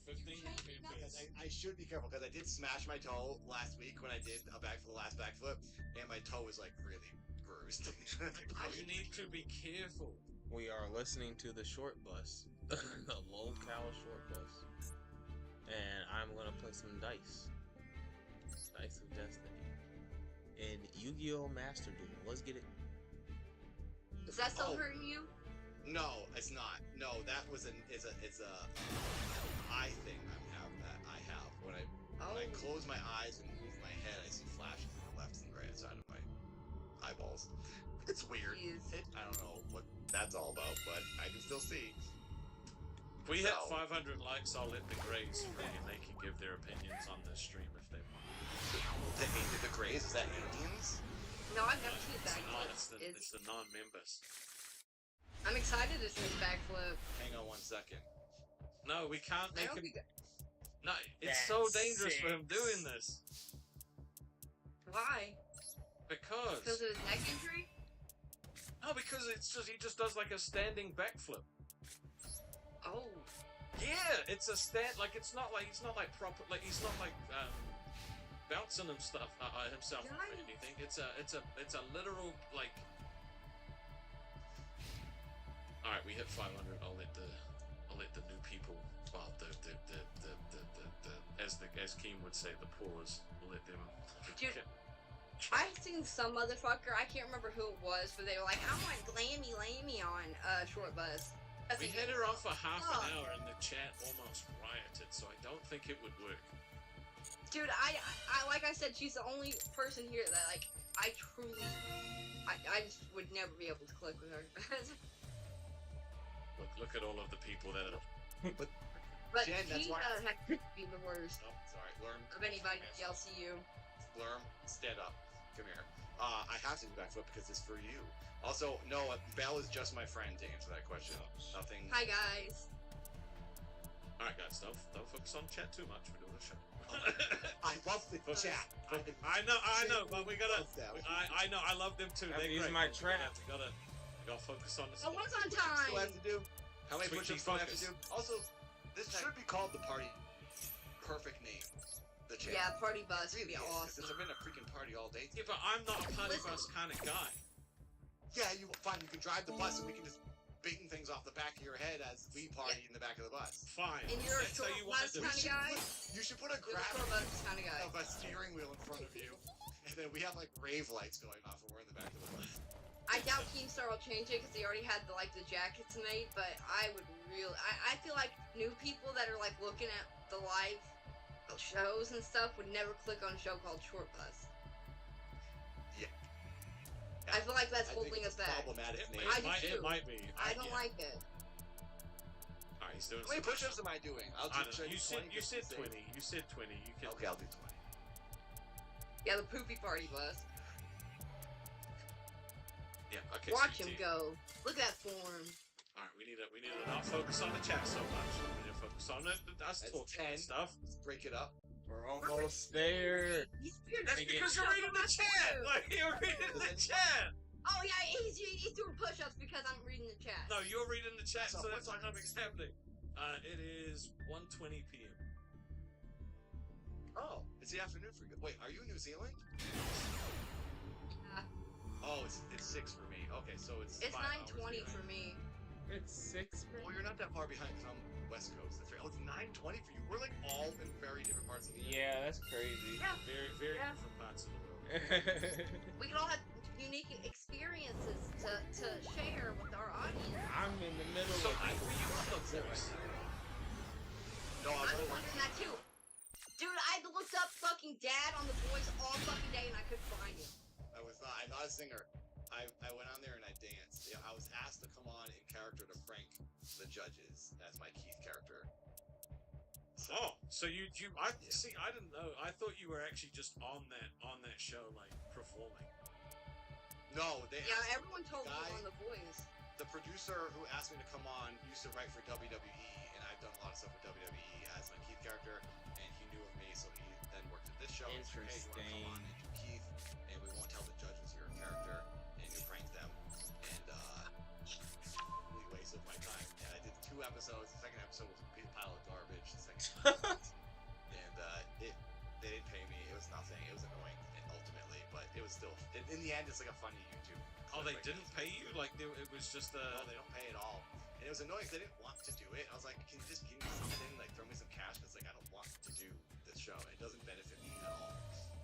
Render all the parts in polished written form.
15 Because I should be careful, because I did smash my toe last week when I did the last backflip, and my toe was like really bruised. You need to be careful. We are listening to the short bus, the low-cal short bus, and I'm gonna play some dice. Dice of Destiny. And Yu-Gi-Oh! Master Duel. Let's get it. Is that still Oh. hurting you? No, it's not. No, that was it's a eye thing I have when I close my eyes and move my head, I see flashes on the left and the right side of my eyeballs. It's weird. I don't know what that's all about, but I can still see. If we hit 500 likes, I'll let the Greys free, and they can give their opinions on this stream if they want. The Greys, is that Indians? No, I've never seen It's backflip. it's the non-members. I'm excited to see his backflip. Hang on one second. No, we can't I make don't him. think No, it's so That's dangerous for him six. doing this. Why? Because Because of his neck injury? no, because he just does like a standing backflip. Oh. Yeah, it's a stand. Like it's not like proper. Like he's not like bouncing himself or Guys. anything. It's a literal like. All right, we hit 500. I'll let the new people. Well, the as Keem would say, the pros. We'll let them. Dude, I seen some motherfucker, I can't remember who it was, but they were like, I want Glammy on Short Bus. I We said, had her on for half Oh. an hour, and the chat almost rioted. So I don't think it would work. Dude, I like I said, she's the only person here that like I truly, I just would never be able to click with her. Look at all of the people that are. But Jen, that's she why- had to be the worst Oh, sorry, Lerm. of anybody LCU. Lerm, stand up. Come here. I have to do backflip because it's for you. Also, no, Belle is just my friend to answer that question. Nothing. Hi guys. All right, guys, don't focus on chat too much. We're doing a show. I love the Focus. chat. I know, but we gotta. Love them. I know, I love them too. Have to They're use great. my but we trap. gotta focus on this. Oh, what's on Do I have time? to do? How many Sweet push-ups tea do I have to focus. do? Also, this should be called the party. Perfect name. The chat. Yeah, party bus would Really be is, 'cause awesome. it's been a freaking party all day. Yeah, but I'm not a party Listen. bus kind of guy. Yeah, you fine. You can drive the bus, and we can just bang things off the back of your head as we party in the back of the bus. Fine. And you're a That's how short you want bus to do kind it. of guy? You should put a You're the grab short bus kind of guy. of a steering wheel in front of you, and then we have like rave lights going off, and we're in the back of the bus. I doubt Keemstar will change it because they already had the jackets made, but I would really, I feel like new people that are like looking at the live shows and stuff would never click on a show called Short Bus. Yeah. I feel like that's I think holding it's us back. problematic It, name. I it, do might, too. it might be. I don't yeah. like it. All right, he's doing. How many some- push-ups am I doing? I'll I do. don't know. You said 20, you said 50, 20. You said 20. You can. Okay, I'll do 20. Yeah, the poopy party bus. Yeah. Okay. Watch sweet him tea. go. Look at that form. All right, we need to not focus on the chat so much. We need to focus on us That's talking 10. and stuff. Let's break it up. We're almost there. That's Make it- because you're reading the chat. Like you're reading the chat. Oh yeah, he's doing push-ups because I'm reading the chat. No, you're reading the chat, So so that's what not happening. It is 1:20 p.m. Oh, it's the afternoon for you. Wait, are you in New Zealand? Yeah. Oh, it's 6 for me. Okay, so it's It's 5 hours 9:20 behind. for me. It's 6. Well, you're not that far behind because I'm West Coast. That's right. Oh, it's 9:20 for you. We're like all in very different parts of the world. Yeah, that's crazy. Yeah. Very, very Yeah. different parts of the world. We can all have unique experiences to share with our audience. I'm in the middle So, of were you on the Right. voice? No, I I'm was wondering that too. Dude, I looked up fucking dad on the voice all fucking day and I couldn't find him. I was not. I'm not a singer. I went on there and I danced. Yeah, I was asked to come on in character to prank the judges as my Keith character. Oh, so I Yeah. see. I didn't know. I thought you were actually just on that show, like performing. No, they Yeah, asked, everyone told me guy- on the voice. the producer who asked me to come on used to write for WWE, and I've done a lot of stuff with WWE as my Keith character, and he knew of me, so he then worked at this show and said, hey, you want to come on and do Keith, and we won't tell the judges your character, and you prank them, and complete waste of my time. And I did 2 episodes. The second episode was a big pile of garbage. The second it was still in the end it's like a funny YouTube. Oh, they clip, I didn't guess. pay you? Like, it was just No, they don't pay at all. And it was annoying because they didn't want to do it. I was like, can you just give me something? Like, throw me some cash because like I don't want to do this show. It doesn't benefit me at all.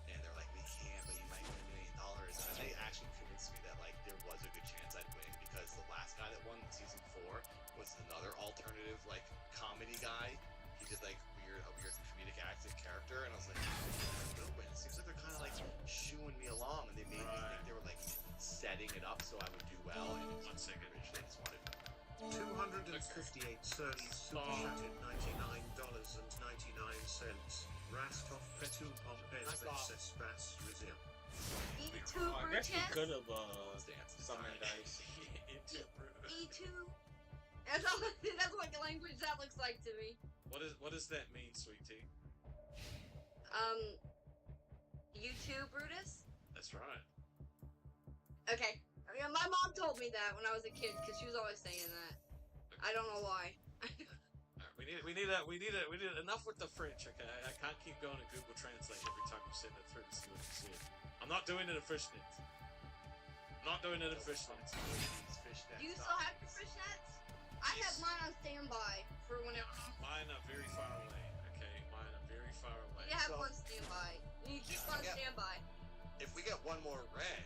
And they're like, we can't, but you might win $1 million. And they actually convinced me that like there was a good chance I'd win because the last guy that won season 4 was another alternative like comedy guy. He did like a weird comedic acting character, and I was like, I will win. It seems like they're kind of like shooing me along, and they made me think they were like setting it up so I would do well. And it's 1 second. they just wanted. 258 Surly super chatted $99.99. Rastov Petu Pompez Sespas Rizia. E2 I guess we Brutus. could have Dance. summoned dice. E2. That's what the language that looks like to me. What does that mean, sweetie? U2 Brutus? That's right. Okay. I mean, my mom told me that when I was a kid because she was always saying that. I don't know why. Alright, we need enough with the French, okay? I can't keep going to Google Translate every time you send it through to see what you see. I'm not doing it in fishnets. I'm not doing it in fishnets. Do you still have your fishnets? I have mine on standby for whenever. Mine are very far away, okay? Mine are very far away. You have So- one standby. You keep on Yeah. standby. If we get one more red,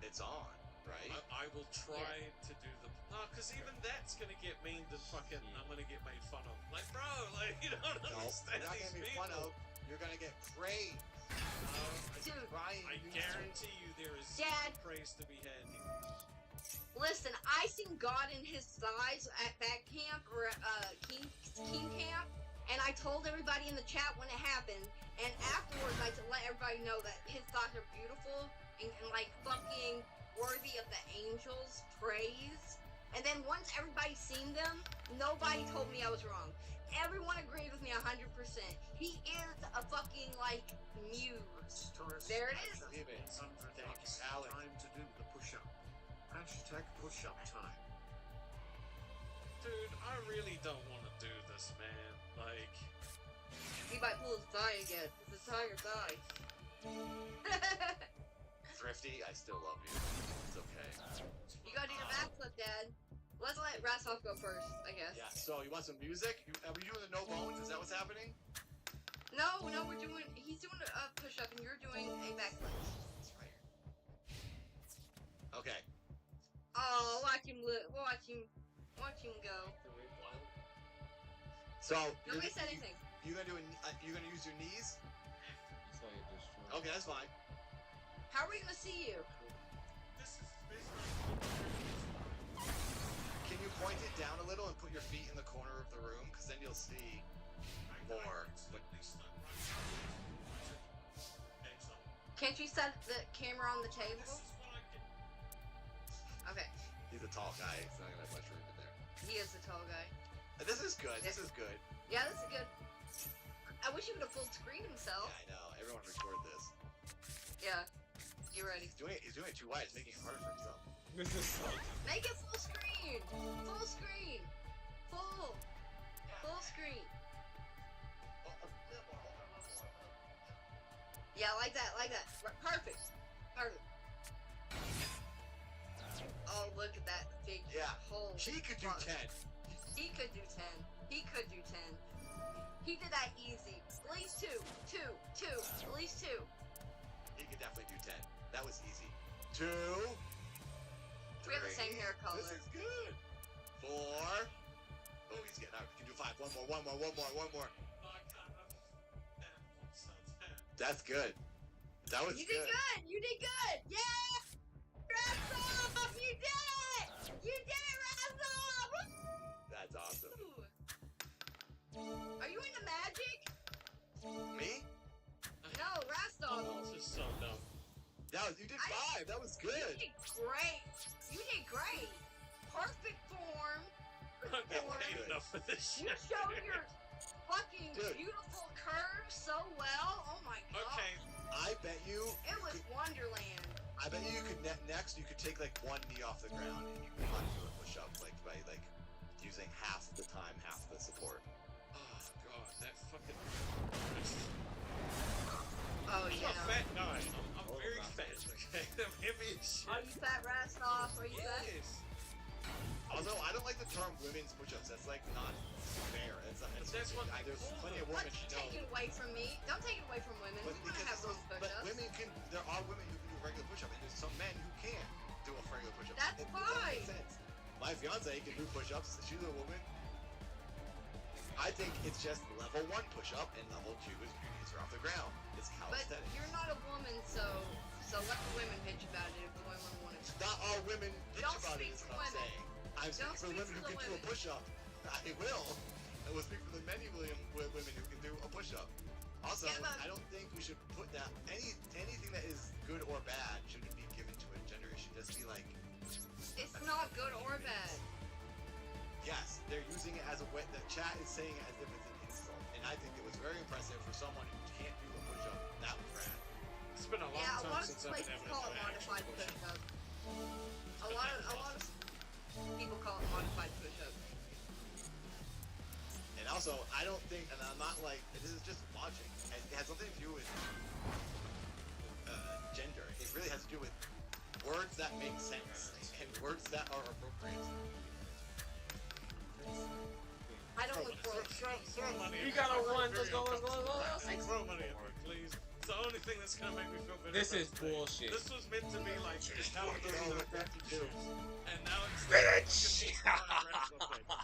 it's on, right? I will try to do the. No, because even that's gonna get mean to fucking. I'm gonna get made fun of. Like, bro, like, you don't No, understand you're not these gonna be people. fun of. You're gonna get praised. Dude, I guarantee you there is Dad. praise to be had here. listen, I seen God in his thighs at that camp or King camp, and I told everybody in the chat when it happened. And afterwards, I to let everybody know that his thighs are beautiful and like fucking worthy of the angels' praise. And then once everybody seen them, nobody told me I was wrong. Everyone agreed with me 100%. He is a fucking like muse. There it is. Leave it. $100. Alex. Time to do the push-up. Hashtag push-up time. Dude, I really don't want to do this, man. Like, He might pull his thigh again. It's a tiger thigh. Thrifty, I still love you. It's okay. You gotta do your backflip, Dad. Let's let Rastov go first, I guess. Yeah, so you want some music? Are we doing the no bones? Is that what's happening? No, he's doing a push-up and you're doing a backflip. It's right here. Okay. Oh, watch him go. So, Nobody said anything. you're gonna use your knees? That's how you destroy. Okay, that's fine. How are we gonna see you? this is basically. Can you point it down a little and put your feet in the corner of the room? Because then you'll see more. Can't you set the camera on the table? Okay, He's a tall guy. He's not gonna have much room in there. he is the tall guy. This is good. This is good. Yeah, this is good. I wish he would have full screen himself. Yeah, I know. Everyone record this. Yeah, get ready. He's doing it too wide. It's making it harder for himself. This is like Make it full screen! Full screen! Full screen. Yeah, like that. Perfect. Oh, look at that big Yeah. hole. He could do Fuck. 10. He could do 10. He could do 10. He did that easy. At least two. At least two. He could definitely do 10. That was easy. 2. We have the same hair color. This is good. 4. Oh, he's getting out. We can do 5. One more. That's good. That was You good. did good. Yeah! Razov! You did it! You did it, Razov! That's awesome. Woo! Are you into magic? Me? No, Rastov. This is so dumb. You did 5. That was You good. did great. You did great. Perfect form. I get Or- paid enough for this You shit. showed your fucking Dude. beautiful curves so well. Oh my god. Okay, I bet you. It was Wonderland. I bet you could next. You could take like one knee off the ground and you could not do a push up like by like using half the time, half the support. oh god, that fucking. Oh I'm yeah. a fat guy. I'm very fat. Maybe it's Are you fat Rastoff? Are you fat? Yes. Although I don't like the term women's push-ups. That's like not fair. That's what there's they call plenty of them. women Let's you take it know. away from me. Don't take it away from women. But We want to have those but push-ups. women can. There are women who can do a regular push-up, and there's some men who can't do a regular push-up. That's It doesn't make fine. sense. My fiance can do push-ups. She's a woman. I think it's just level 1 push-up, and level 2 is bringing her off the ground. It's But calisthenics. you're not a woman, so let the women bitch about it if the women want to. Not all women bitch Don't about it, speak is for what I'm women. saying. I'm speaking for the women who can do a push-up. I will. I will speak for the many women who can do a push-up. Also, Yeah, but- I don't think we should put that anything that is good or bad shouldn't be given to a gender. It should just be like, It's not good or bad. yes, they're using it as a way. The chat is saying it as if it's an insult, and I think it was very impressive for someone who can't do a push-up. That was rad. It's been a long Yeah, a time lot of since I've been places able to call do it an modified actual push-up. push-up. A lot of people call it modified push-up. And also, I don't think, and I'm not like, this is just logic, and it has nothing to do with gender. It really has to do with words that make sense and words that are appropriate. I don't look for Throw money at You me. gotta I'm run, very let's go, let's go, let's go. uncomfortable. Throw money at me, please. It's the only thing that's gonna make me feel better. This about is today. bullshit. This was meant to be like how to know do what the to do. and now it's Bitch!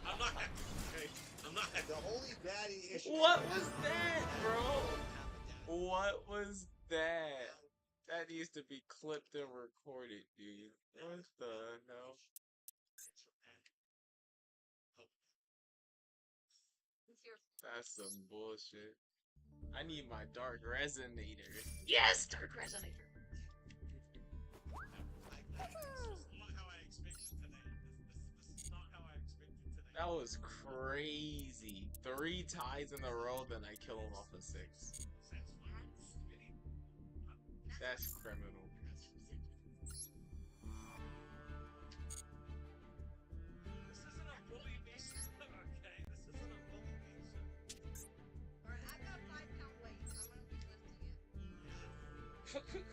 I'm not happy. Okay, I'm not happy. The only daddy issue. What was that, bro? What was that? That needs to be clipped and recorded, dude. What the hell? That's some bullshit. I need my dark resonator. Yes, dark resonator. That was crazy. 3 ties in a row, then I kill him off a 6. That's criminal. Alright, I've got a 5-pound weight. I'm gonna be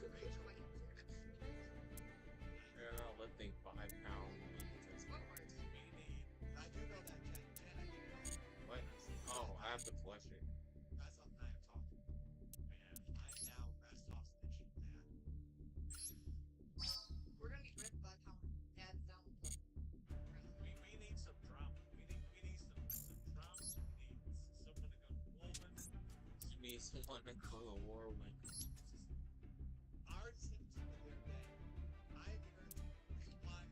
lifting it. You're not lifting 5-pound weights. I do know that, Jen. Jen, I do know. What? Oh, I have to flush it. That's something I have talked about. I'm now Rastoff's addiction dad. We're gonna get ripped by the time Dad's done with the We need some drama. We need some drama. We need someone to go to war with. You need someone to go to war with. Our symptoms of their day. I heard fire.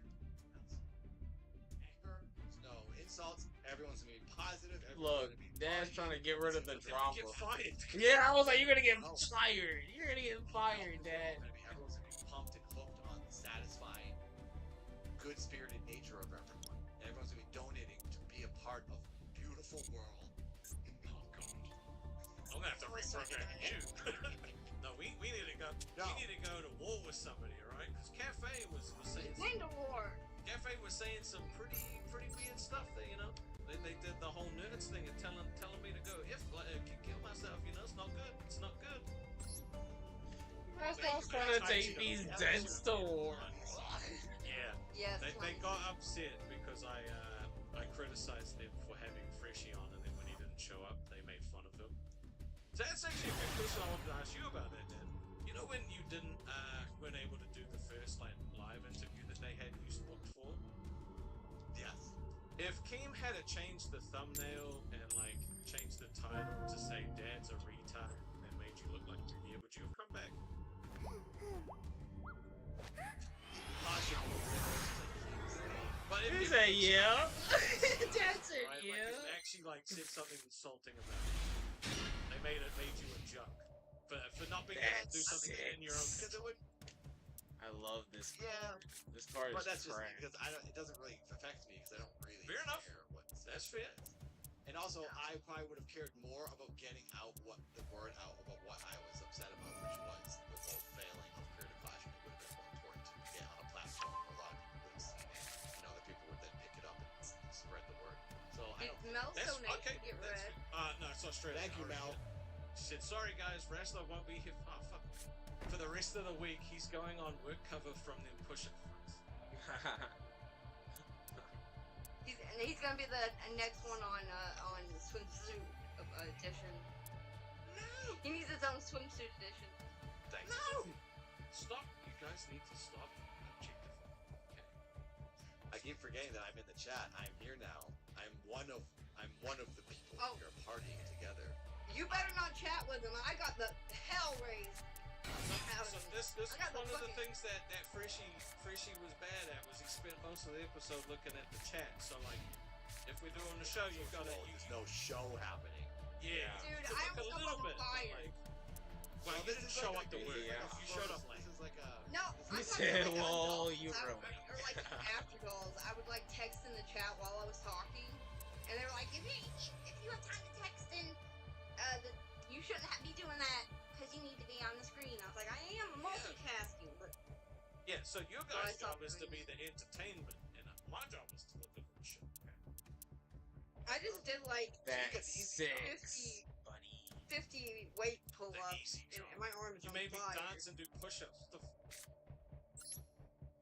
Anger. No insults. Everyone's gonna be positive. Look, Everyone's gonna be Dad's funny. trying to get rid of the drama. Get fired. Yeah, I was like, you're gonna get No. fired. You're gonna get fired, Dad. Everyone's gonna be pumped and hooked on the satisfying, good-spirited nature of everyone. And everyone's gonna be donating to be a part of a beautiful world. Oh God. I'm gonna have to reprogram you. No, we need to go. No. We need to go to war with somebody, alright? Because Cafe was saying Winter War. Cafe was saying some pretty weird stuff there, you know. They did the whole nerds thing and telling me to go kill myself, you know. It's not good. It's not good. Rastoff's trying to take these dents to war. Yeah. Yes. They got upset because I criticized them for having Freshie on, and then when he didn't show up, they made fun of him. So that's actually a good question I wanted to ask you about that, Dan. You know when you weren't able to do the first live interview that they had you booked for? Yes. If Keem had to change the thumbnail and change the title to say "Dad's a retard" and made you look like an idiot, would you have come back? But if He you said, yeah. That's it, right, yeah. if they actually said something insulting about it, they made you a junk for not being able to do That's something in your own. it. Because it would. I love this Yeah. card. This card But is that's just trash. because it doesn't really affect me because I don't really Fair enough. care what That's fair. And also, I probably would have cared more about getting out the word out about what I was upset about, which was the whole failing of Creative Clash. It would have been more important to get on a platform where a lot of people would have seen it, and other people would then pick it up and spread the word. So I Did don't. Mel That's donate okay. to get That's red? no, it's Australia. Thank you, Mel. She said, sorry guys, Raslov won't be here for the rest of the week. He's going on work cover from them push-up fronts. He's gonna be the next one on swimsuit edition. No! He needs his own swimsuit edition. Thanks. No! Stop. You guys need to stop objectifying. Okay. I keep forgetting that I'm in the chat. I'm here now. I'm one of the people Oh. here partying together. You better not chat with him. I got the hell raised. So this is I got the one of the fucking- things that Frishy was bad at, was he spent most of the episode looking at the chat. So like, if we're doing the show, you gotta. There's no show happening. Yeah. Dude, You I look a was little on bit. fire. Like, well, you didn't show up to work. yeah. You showed up late. This is like a. No, He I'm said, talking like "Well, adults." you I- ruined it. Or like after goals. I would like text in the chat while I was talking, and they were like, if you have time to text in, you shouldn't be doing that because you need to be on the screen. I was like, I am multitasking, but Yeah. So your Well, I guys' job stopped is to be doing the entertainment, and my job is to look over the show. I just did like That's easy. 6, buddy. 50 weight The pull-ups, easy and job. my arm is You on made me fire. dance and do push-ups.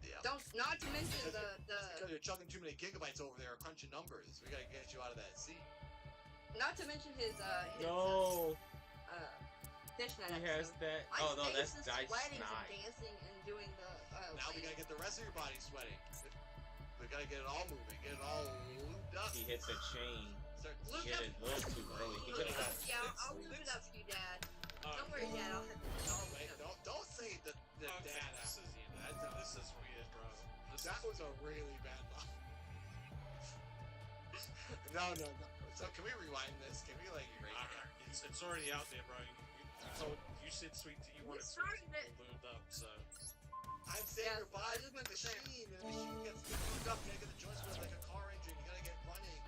Yeah. Not to mention Because you're chugging too many gigabytes over there, crunching numbers. We gotta get you out of that seat. not to mention his No, fishnet he has episode. that. My Oh no, face that's is Dice sweating and 9. dancing and doing the Now we gotta get the rest of your body sweating. We gotta get it all moving, get it all lubed up. He hits a chain. Start Lube He hit up. it a little too early. He could have got. Yeah, I'll lube it up for you, Dad. Oh, Don't worry, Dad. I'll have it all Wait, lubed up. don't say the okay, dad this after. is this is weird, bro. That was a really bad line. No. So can we rewind this? Can we like erase it? It's already out there, bro. You said sweet tea. You wanted sweet started tea it. lubed up, so. I'm saying Yeah, your body I just is meant a to say. machine, and the machine gets lubed up. You gotta get the joints with like a car engine. You gotta get running.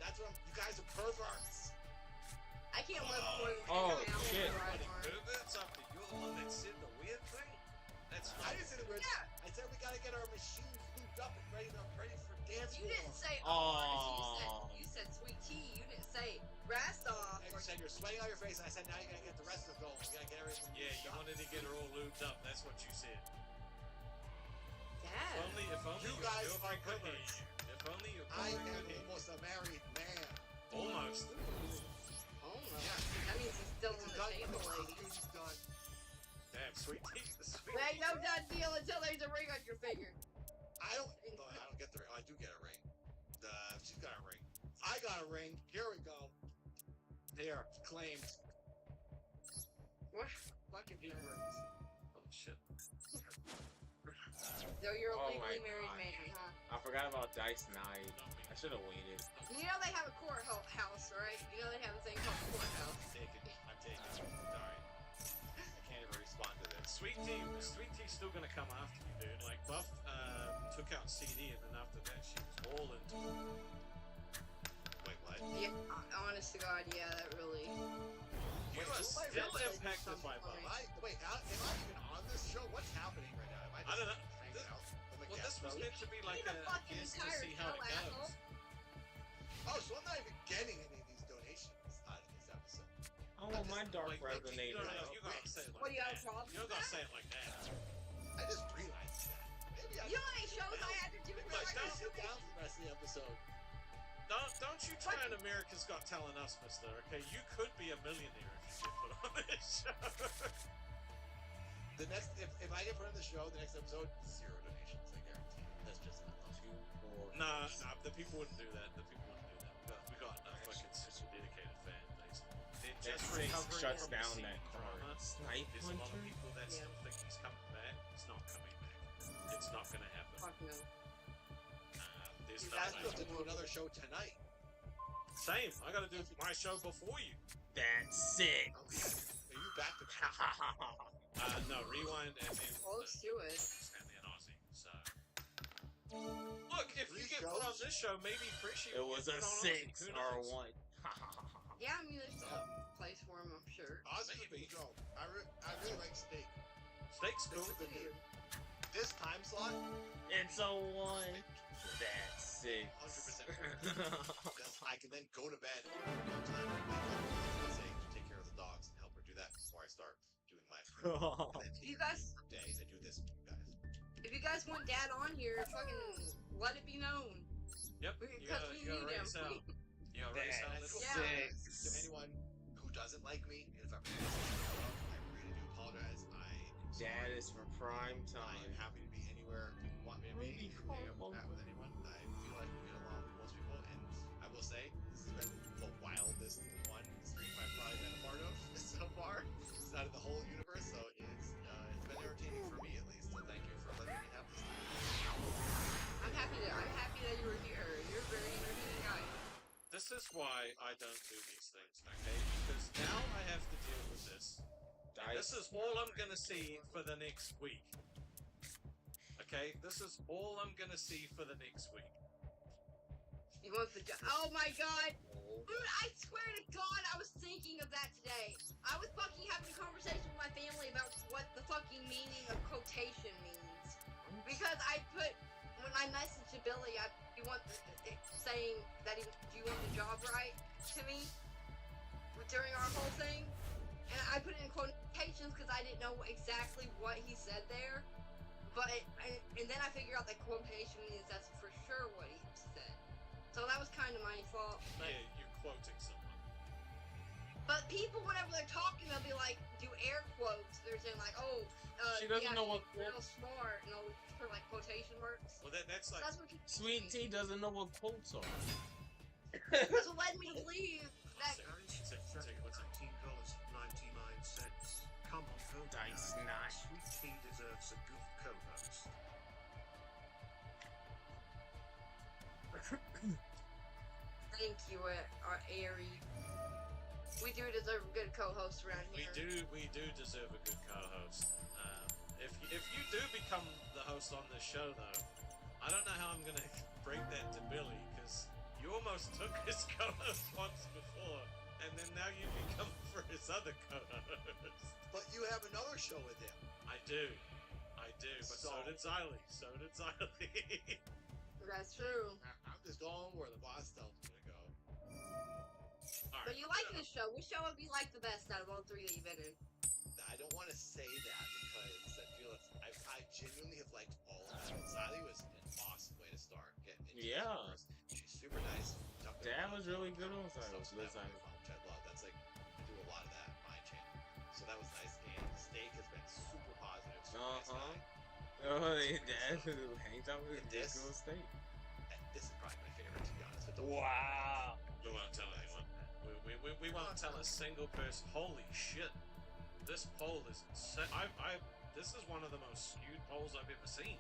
That's what you guys are perverts. I can't live more than Oh, 10 pounds shit. before I Buddy, learn. perverts after you're the one that said the weird thing? That's I didn't say the word. Yeah. I said we gotta get our machines lubed up and ready for dance. You didn't say Aw. you said sweet tea. You didn't say Rastoff. You said you're sweating on your face, and I said now you gotta get the rest of it going. You gotta get everything. Yeah, lubed you up. wanted to get her all lubed up. That's what you said. Dad. If only You your guys girlfriend are could hear perverts. you. If only your I girlfriend am could hear you. almost a married man. Almost. Oh no. Yeah. That means he's still It's on the done. table, lady. It's done. Damn, sweet tea. Sweet There tea. ain't no done deal until there's a ring on your finger. I don't get the ring. Oh, I do get a ring. She's got a ring. I got a ring. Here we go. Here, claimed. What? Fucking rings. Oh, shit. So you're a Oh my legally married God. man, huh? I forgot about Dice Night. I should have waited. You know they have a courthouse, right? You know they have a thing called courthouse. I'm taking it. Sorry. I can't even respond to this. Sweet Tea's still gonna come after you, dude. Like, Buff took out CD, and then after that, she was all into it. Wait, what? Yeah, honest to God, yeah, that really. You Wait, are who am I still really impacted by Buff. Wait, am I even on this show? What's happening right now? Am I don't know. hanging out? I'm a Well, guest this was host? meant to be like Need a a fucking guest to entire see how it show, goes. asshole. Oh, so I'm not even getting any of these donations out of this episode. I want my dark Like, resonator. no, you gotta say it like What do you have a that. problem You don't with gotta that? say it like that. I just realized that. Maybe I You know how many shows I had to do maybe for I my should sit company? down for the rest of the episode. Don't you try and America's Got Talent us, mister, okay? You could be a millionaire if you get put on this show. The next, if I get put on the show, the next episode, 0 donations. I guarantee you. That's just my luck. Nah, the people wouldn't do that. The people wouldn't do that. We got a fucking such a dedicated fan base. They're That just six recovering shuts from the down CD that drama. card. Snipe There's a lot of Hunter? people that Yeah. still think he's coming back. He's not coming back. It's not gonna happen. Fuck no. There's You no guys way. have to do another show tonight. Same. I gotta do my show before you. That's 6. Are you back to No, rewind and then Close to it. Stanley and Ozzy. So look, if you Three get put on shows? this show, maybe Frishy It will was get a put on Ozzy. 6 Who or knows? 1. Yeah, I mean, there's still a place for him, I'm sure. Ozzy's a good show. I really like Steak. Steak's cool. It's a good dude. This time slot, It's a 1. That's 6. 100%. I can then go to bed. No time. Say to take care of the dogs and help her If you guys, days I do this, guys. if you guys want Dad on here, fucking let it be known. Yep. Because we You gotta need raise him. out. You gotta raise out. That's Little Yeah. to anyone who doesn't like me, and if I'm I really do apologize. Dad is for prime I am time. happy to be anywhere you want me to be. I am not with anyone. I feel like we get along with most people, and I will say this has been the wildest stream I've probably been a part of so far. It's out of the whole universe, so it's been entertaining for me at least. So thank you for letting me have this time. I'm happy that you were here. You're a very entertaining guy. This is why I don't do these things, okay? Because now I have to deal with this. And this is all I'm gonna see for the next week. Okay? This is all I'm gonna see for the next week. You want the job? Oh my god! Dude, I swear to God, I was thinking of that today. I was fucking having a conversation with my family about what the fucking meaning of quotation means. Because I put, when I messaged to Billy, you want saying that do you want the job right to me during our whole thing? And I put it in quotations because I didn't know exactly what he said there. But, and then I figured out that quotation means that's for sure what he said. So that was kind of my fault. Yeah, you're quoting someone. But people, whenever they're talking, they'll be like, do air quotes. They're saying like, oh, She doesn't yeah, know what you're real smart, and they'll for like quotation marks. Well, that's like. That's what Sweet Tea doesn't know what quotes are. That's what led me to believe that. $19.99. Come on, go Dice down. nine. Sweet Tea deserves a good co-host. Thank you, our Airy. We do deserve a good co-host around We here. do deserve a good co-host. If you do become the host on this show, though, I don't know how I'm gonna break that to Billy, because you almost took his co-host once before, and then now you become for his other co-host. But you have another show with him. I do, but so did Xylee. So did Xylee. That's true. I'm just going where the boss tells me to go. All But you like this show. Which show would be like the best out of all three that you've been in? I don't want to say that because I feel I genuinely have liked all of them. Xylee was an awesome way to start getting into Yeah. the universe. She's super nice. Dad was really good on Xylee. Stuff that went on, which I love. That's like I do a lot of that on my channel. So that was nice. And Steak has been super positive. Super nice guy. Oh, Dad who hangs out with This- his girl State. And this is probably my favorite, to be honest. But Wow. We won't tell anyone. We won't tell a single person. Holy shit! This poll is insane. This is one of the most skewed polls I've ever seen.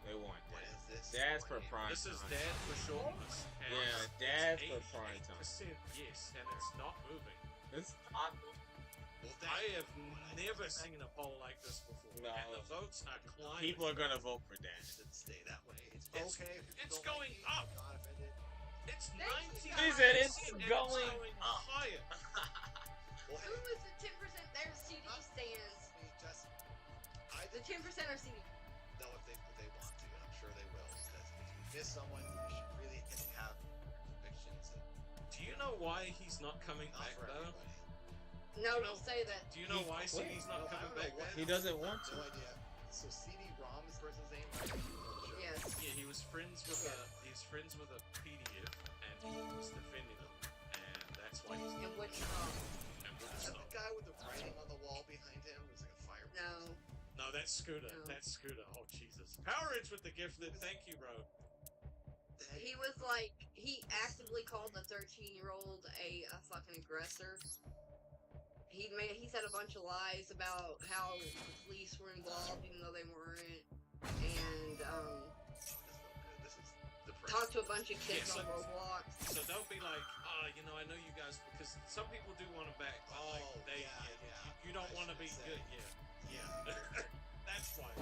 They want What Dad. is this? Dad's for prime This is time. Dad for shortness. And Yeah, it's Dad for prime time. 88% yes, and it's not moving. It's not. Well, I have never seen a poll like this before, No. and the votes are climbing. People are gonna vote for Dad. It should stay that way. It's It's- okay. if you it's don't going like me, up. I'm not offended. It's Thank you, 90. guys. He said it's going up. higher. Well, Who hey, is the 10%? There's CD stands. just I The 10% are CD. know if they want to, and I'm sure they will. Because if you miss someone, you should really have convictions. And Do you know why he's not coming not back for though? everybody. No, You don't know- say that. Do you know He why quit. CD's not No, I coming don't back know then? why. He doesn't want No to. idea. So CD-ROM is the person's name, right? Sure. Yes. Yeah, he was friends with a PDF, and he was defending them, and that's why he's And not wouldn't stop. and wouldn't Is that stop. the guy with the writing on the wall behind him? It was like a fire. No. No, that's Scooter. No. That's Scooter. Oh Jesus! Power Ridge with the gifted. Thank you, bro. He was like, he actively called the 13-year-old a fucking aggressor. He said a bunch of lies about how the police were involved, even though they weren't, and This is depressing. talked to a bunch of kids Yeah, on Roblox. So don't be like, I know you guys, because some people do want to back. Oh, Like, yeah. You don't I want to be shouldn't say. good. Yeah. Yeah. That's why.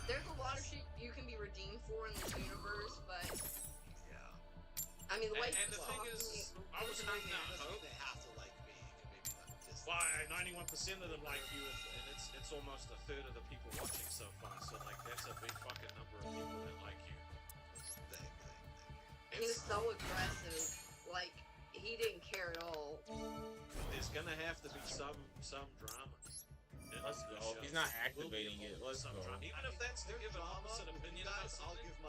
There's a lot of shit you can be redeemed for in this universe, but Yeah. I mean the way And the people thing talk to is, me, I was holding out Doesn't hope. mean they have to like me. You can maybe not just. Well, 91% of them like you, and it's almost a third of the people watching so far. So like, that's a big fucking number of people that like you. Thank you. he was so aggressive. Like he didn't care at all. There's gonna have to be some drama. Let's go. He's not activating it. Let's go. Even if that's to give an opposite opinion about I'll something. give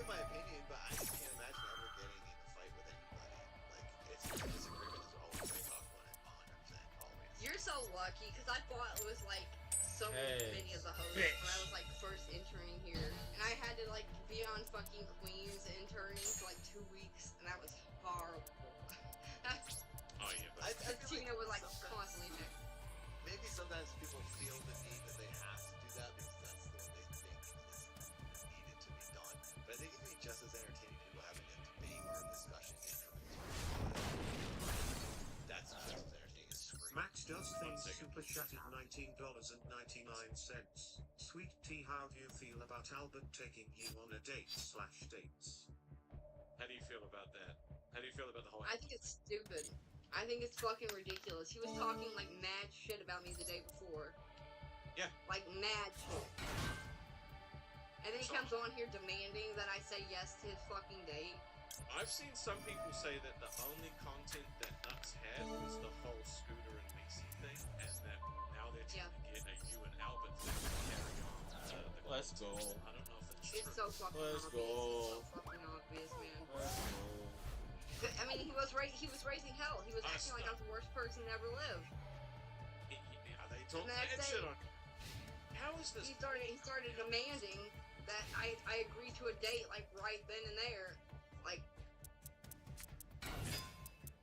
my opinion, but I just can't imagine ever getting in a fight with anybody. Like it's disagreement is always way tough when it 100% always. You're so lucky because I thought it was like so many of the hosts bitch. when I was like first entering here, and I had to like be on fucking Queens interning for like 2 weeks, and that was horrible. Oh yeah, but I feel Tina was like sometimes- constantly there. Maybe sometimes people feel the need that they have to do that because that's the way they think is needed to be done. But I think it'd be just as entertaining people having a debate or a discussion that's just as entertaining as screaming. Max does things super chatted $19.99. Sweet tea, how do you feel about Albert taking you on a date/dates? how do you feel about that? How do you feel about the whole? I think it's stupid. I think it's fucking ridiculous. He was talking like mad shit about me the day before. Yeah. Like mad shit. And then he comes on here demanding that I say yes to his fucking date. I've seen some people say that the only content that Nuts had was the whole Scooter and Macy thing, and that now they're trying to get a you and Albert thing to carry on. The Let's content. go. I don't know if it's It's true. so fucking Let's obvious. go. It's so fucking obvious, man. Let's go. I mean, he was raising hell. He was acting like I was the worst person to ever live. They talk And the mad next shit day- on. How is this? He started demanding that I agree to a date like right then and there. Like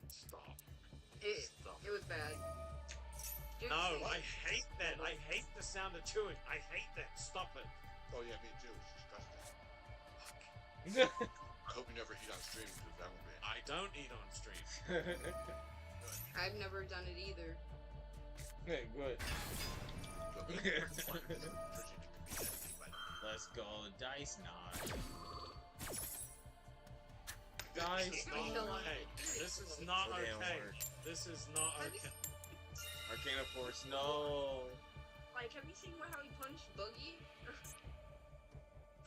Stop. it Stop. was bad. Dude, No, see, I hate that. I hate the sound of chewing. I hate that. Stop it. Oh yeah, me too. It's disgusting. I hope you never eat on stream because that would be. I don't eat on stream. I've never done it either. Good. Let's Let's go. Dice nod. Dice This is Don't not kill nod. us. okay. This is not Damn okay. work. This is not Have you- okay. Arcana Force, no. Like, have you seen how he punched Boogie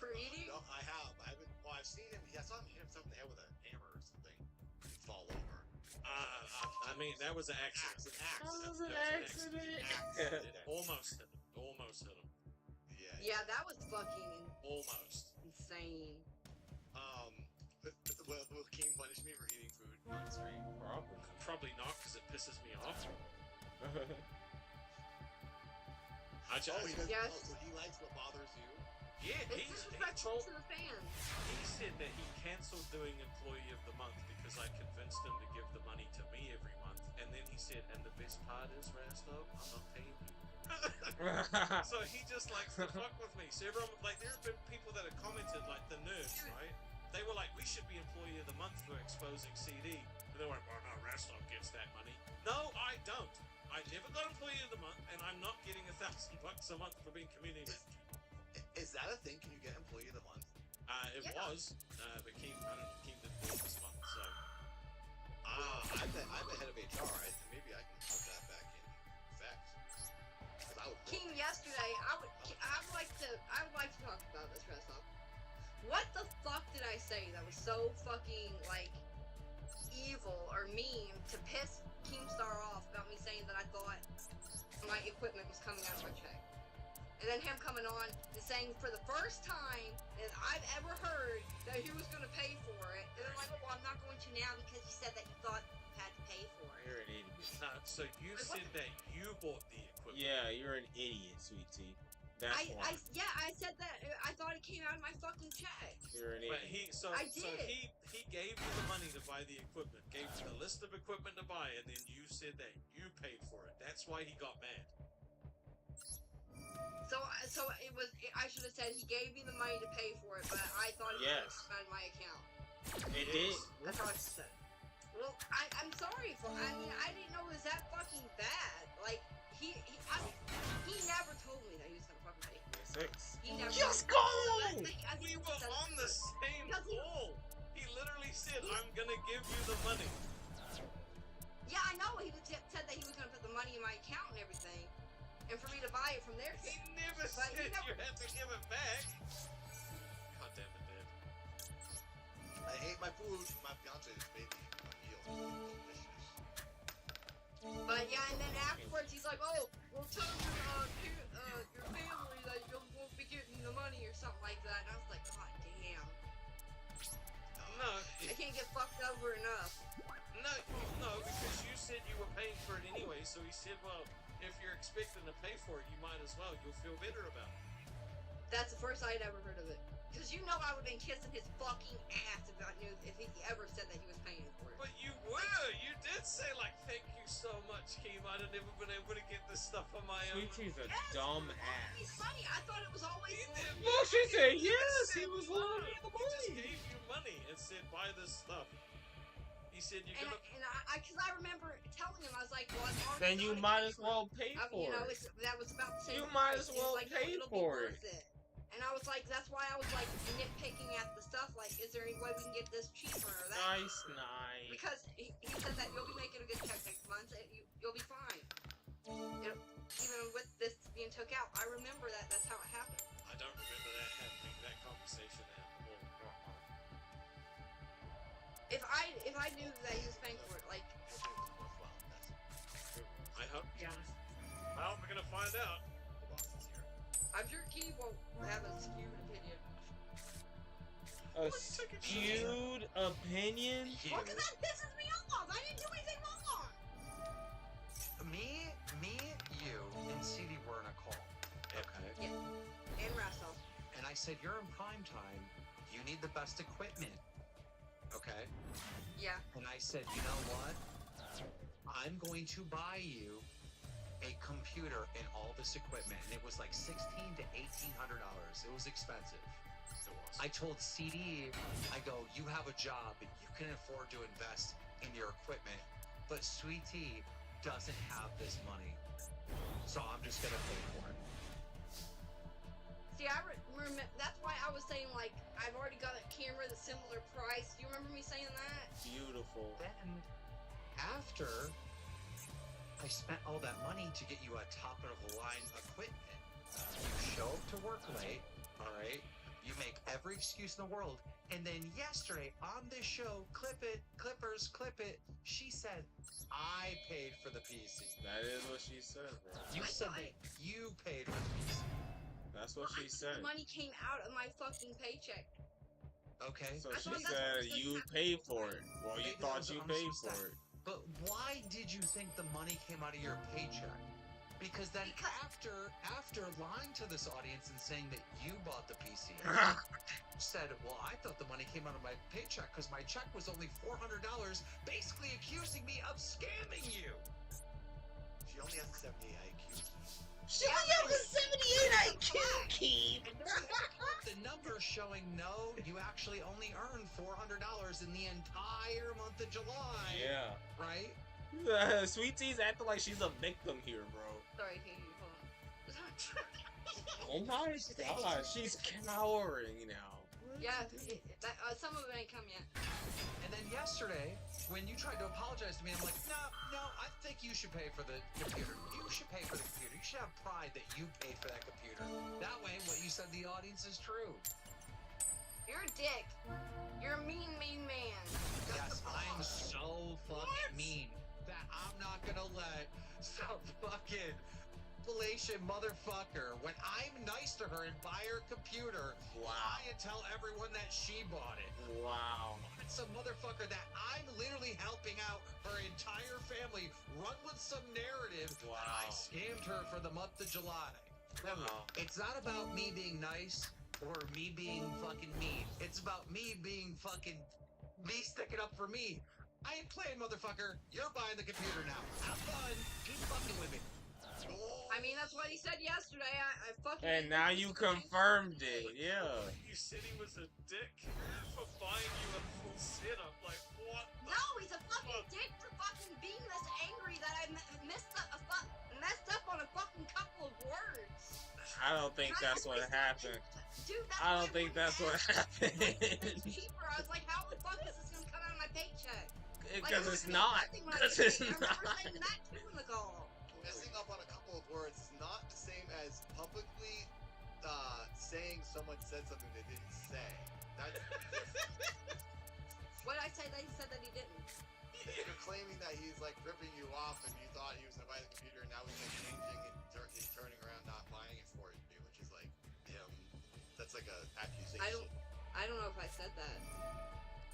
for eating? No, I have. I haven't. Well, I've seen him. I saw him hit himself in the head with a hammer or something. He'd fall over. I mean, that was an accident. Axe. That was an That accident. Almost hit him. Almost hit him. Yeah. Yeah, that was fucking Almost. insane. Will King punish me for eating food on stream? Probably. Probably not, because it pisses me off. I just, Oh, he doesn't. Yes. Oh, so he likes what bothers you. yeah, It's he disrespectful told. to the fans. He said that he cancelled doing Employee of the Month because I convinced him to give the money to me every month. And then he said, and the best part is, Rastov, I'm not paying you. So he just likes to fuck with me. So everyone, like, there have been people that have commented, like the nerds, right? They were like, we should be Employee of the Month for exposing CD. And they were like, well, no, Rastov gets that money. No, I don't. I never got Employee of the Month, and I'm not getting $1,000 a month for being community manager. Is that a thing? Can you get Employee of the Month? It Yeah. was, but Keem didn't do it this month, so. I'm the head of HR. Maybe I can put that back in effect. 'Cause I would. King, yesterday, I would like to talk about this, Restov. What the fuck did I say that was so fucking like evil or mean to piss Keemstar off about me saying that I thought my equipment was coming out of my check? And then him coming on and saying for the first time that I've ever heard that he was going to pay for it. And then like, oh, well, I'm not going to now because you said that you thought you had to pay for it. You're an idiot. So you Like, what said that you bought the equipment. Yeah, you're an idiot, Sweet Tea. That's why. I said that. I thought it came out of my fucking check. You're an But idiot. I so did. he gave you the money to buy the equipment, gave you the list of equipment to buy, and then you said that you paid for it. That's why he got mad. So it was. I should have said he gave me the money to pay for it, but I thought it Yes. was out of my account. It did. That's all I said. Well, I'm sorry for. I mean, I didn't know it was that fucking bad. Like he never told me that he was gonna fucking pay. Six. He never. Just told go! me. I think We he were said- on the same Because he- call. He literally said, "I'm gonna give you the money." Yeah, I know. He said that he was gonna put the money in my account and everything, and for me to buy it from there. He never But said he never- you had to give it back. God damn it, Dad. I hate my food. My fiance is baby. My meal. Delicious. But yeah, and then afterwards he's like, "Oh, well, tell So he said, well, if you're expecting to pay for it, you might as well. You'll feel better about it. That's the first I'd ever heard of it. Because you know I would have been kissing his fucking ass if I knew if he ever said that he was paying for it. But you were. You did say, like, thank you so much, Keem. I'd have never been able to get this stuff on my own. Sweet Tea's a Yes, dumb He's ass. funny. I thought it was always. Well, she said yes. He was loaning me the He just money. gave you money and said, buy this stuff. He said, you're And gonna... because I remember telling him, I was like, well, I've already Then you got it might as paid well pay for. for You know, it. that was about the same. You might price. as He was well like, pay it'll for be worth it. And I was like, that's why I was like nitpicking at the stuff. Like, is there any way we can get this cheaper or that? Nice. Because he said that you'll be making a good check next month. You'll be fine. Even with this being took out, I remember that. That's how it happened. I don't remember that happening, that conversation at all. If I knew that he was paying for it, like. I hope. Yeah. Well, we're gonna find out. The boss is here. I'm sure Key won't have a skewed opinion. A skewed opinion? Well, because that pisses me off. I didn't do anything wrong. Me, you, and CD were in a call. Okay. Yeah. And Russell. And I said, you're in prime time. You need the best equipment. Okay? Yeah. And I said, you know what? I'm going to buy you a computer and all this equipment. And it was like $1,600 to $1,800. It was expensive. It was. I told CD, I go, you have a job and you can afford to invest in your equipment, but Sweet Tea doesn't have this money, so I'm just gonna pay for it. See, I remember. That's why I was saying, like, I've already got a camera that's similar price. Do you remember me saying that? Beautiful. Then, after I spent all that money to get you a top-of-the-line equipment, you show up to work late, all right? You make every excuse in the world, and then yesterday on this show, Clippers, Clip It, she said, I paid for the PC. That is what she said, bro. You said that you paid for the PC. That's what she said. The money came out of my fucking paycheck. Okay. So I she thought that's what said was you gonna paid for it. Well, you Maybe thought that was you an paid honest for it. But why did you think the money came out of your paycheck? Because then after lying to this audience and saying that you bought the PC, said, well, I thought the money came out of my paycheck because my check was only $400, basically accusing me of scamming you. She only has a 78 IQ. She only has a 78 IQ, Keem. The numbers showing no, you actually only earned $400 in the entire month of July. Yeah. Right? Sweet Tea's acting like she's a victim here, bro. Sorry, can you hold on? Oh my god, she's cowering now. Yeah, some of it ain't come yet. And then yesterday, when you tried to apologize to me, I'm like, no, I think you should pay for the computer. You should pay for the computer. You should have pride that you paid for that computer. That way, what you said to the audience is true. You're a dick. You're a mean man. Yes, I'm so fucking mean that I'm not gonna let some fucking Malaysian motherfucker, when I'm nice to her and buy her computer, lie and tell everyone that she bought it. Wow. It's a motherfucker that I'm literally helping out her entire family run with some narrative. Wow. I scammed her for the month of July. Remember, Wow. it's not about me being nice or me being fucking mean. It's about me being fucking me sticking up for me. I ain't playing, motherfucker. You're buying the computer now. Have fun. Keep fucking with me. I mean, that's what he said yesterday. I fucking. And now you confirmed it, yeah. You said he was a dick for buying you a full setup. Like, what? No, he's a fucking dick for fucking being this angry that I messed up on a fucking couple of words. I don't think that's what happened. Dude, that's I don't think that's what happened. It's cheaper. I was like, how the fuck is this gonna come out of my paycheck? Because it's not. Because it's I not. remember saying that too in the call. Messing up on a couple of words is not the same as publicly saying someone said something they didn't say. That's different. What did I say that he said that he didn't? You're claiming that he's like ripping you off and you thought he was gonna buy the computer and now he's like changing and he's turning around not buying it for you, which is like him. That's like a accusation. I don't know if I said that.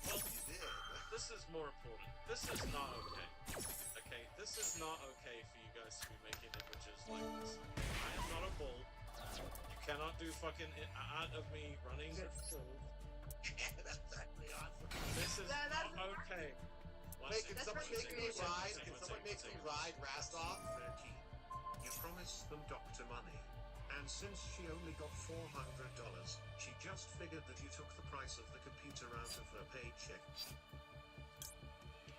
Well, you did. This is more important. This is not okay. okay, this is not okay for you guys to be making images like this. I am not a bull. You cannot do fucking art of me running. That's actually awesome. This is That's not okay. Can someone make me ride Rastov? 13. You promised them Dr. Money. And since she only got $400, she just figured that you took the price of the computer out of her paycheck.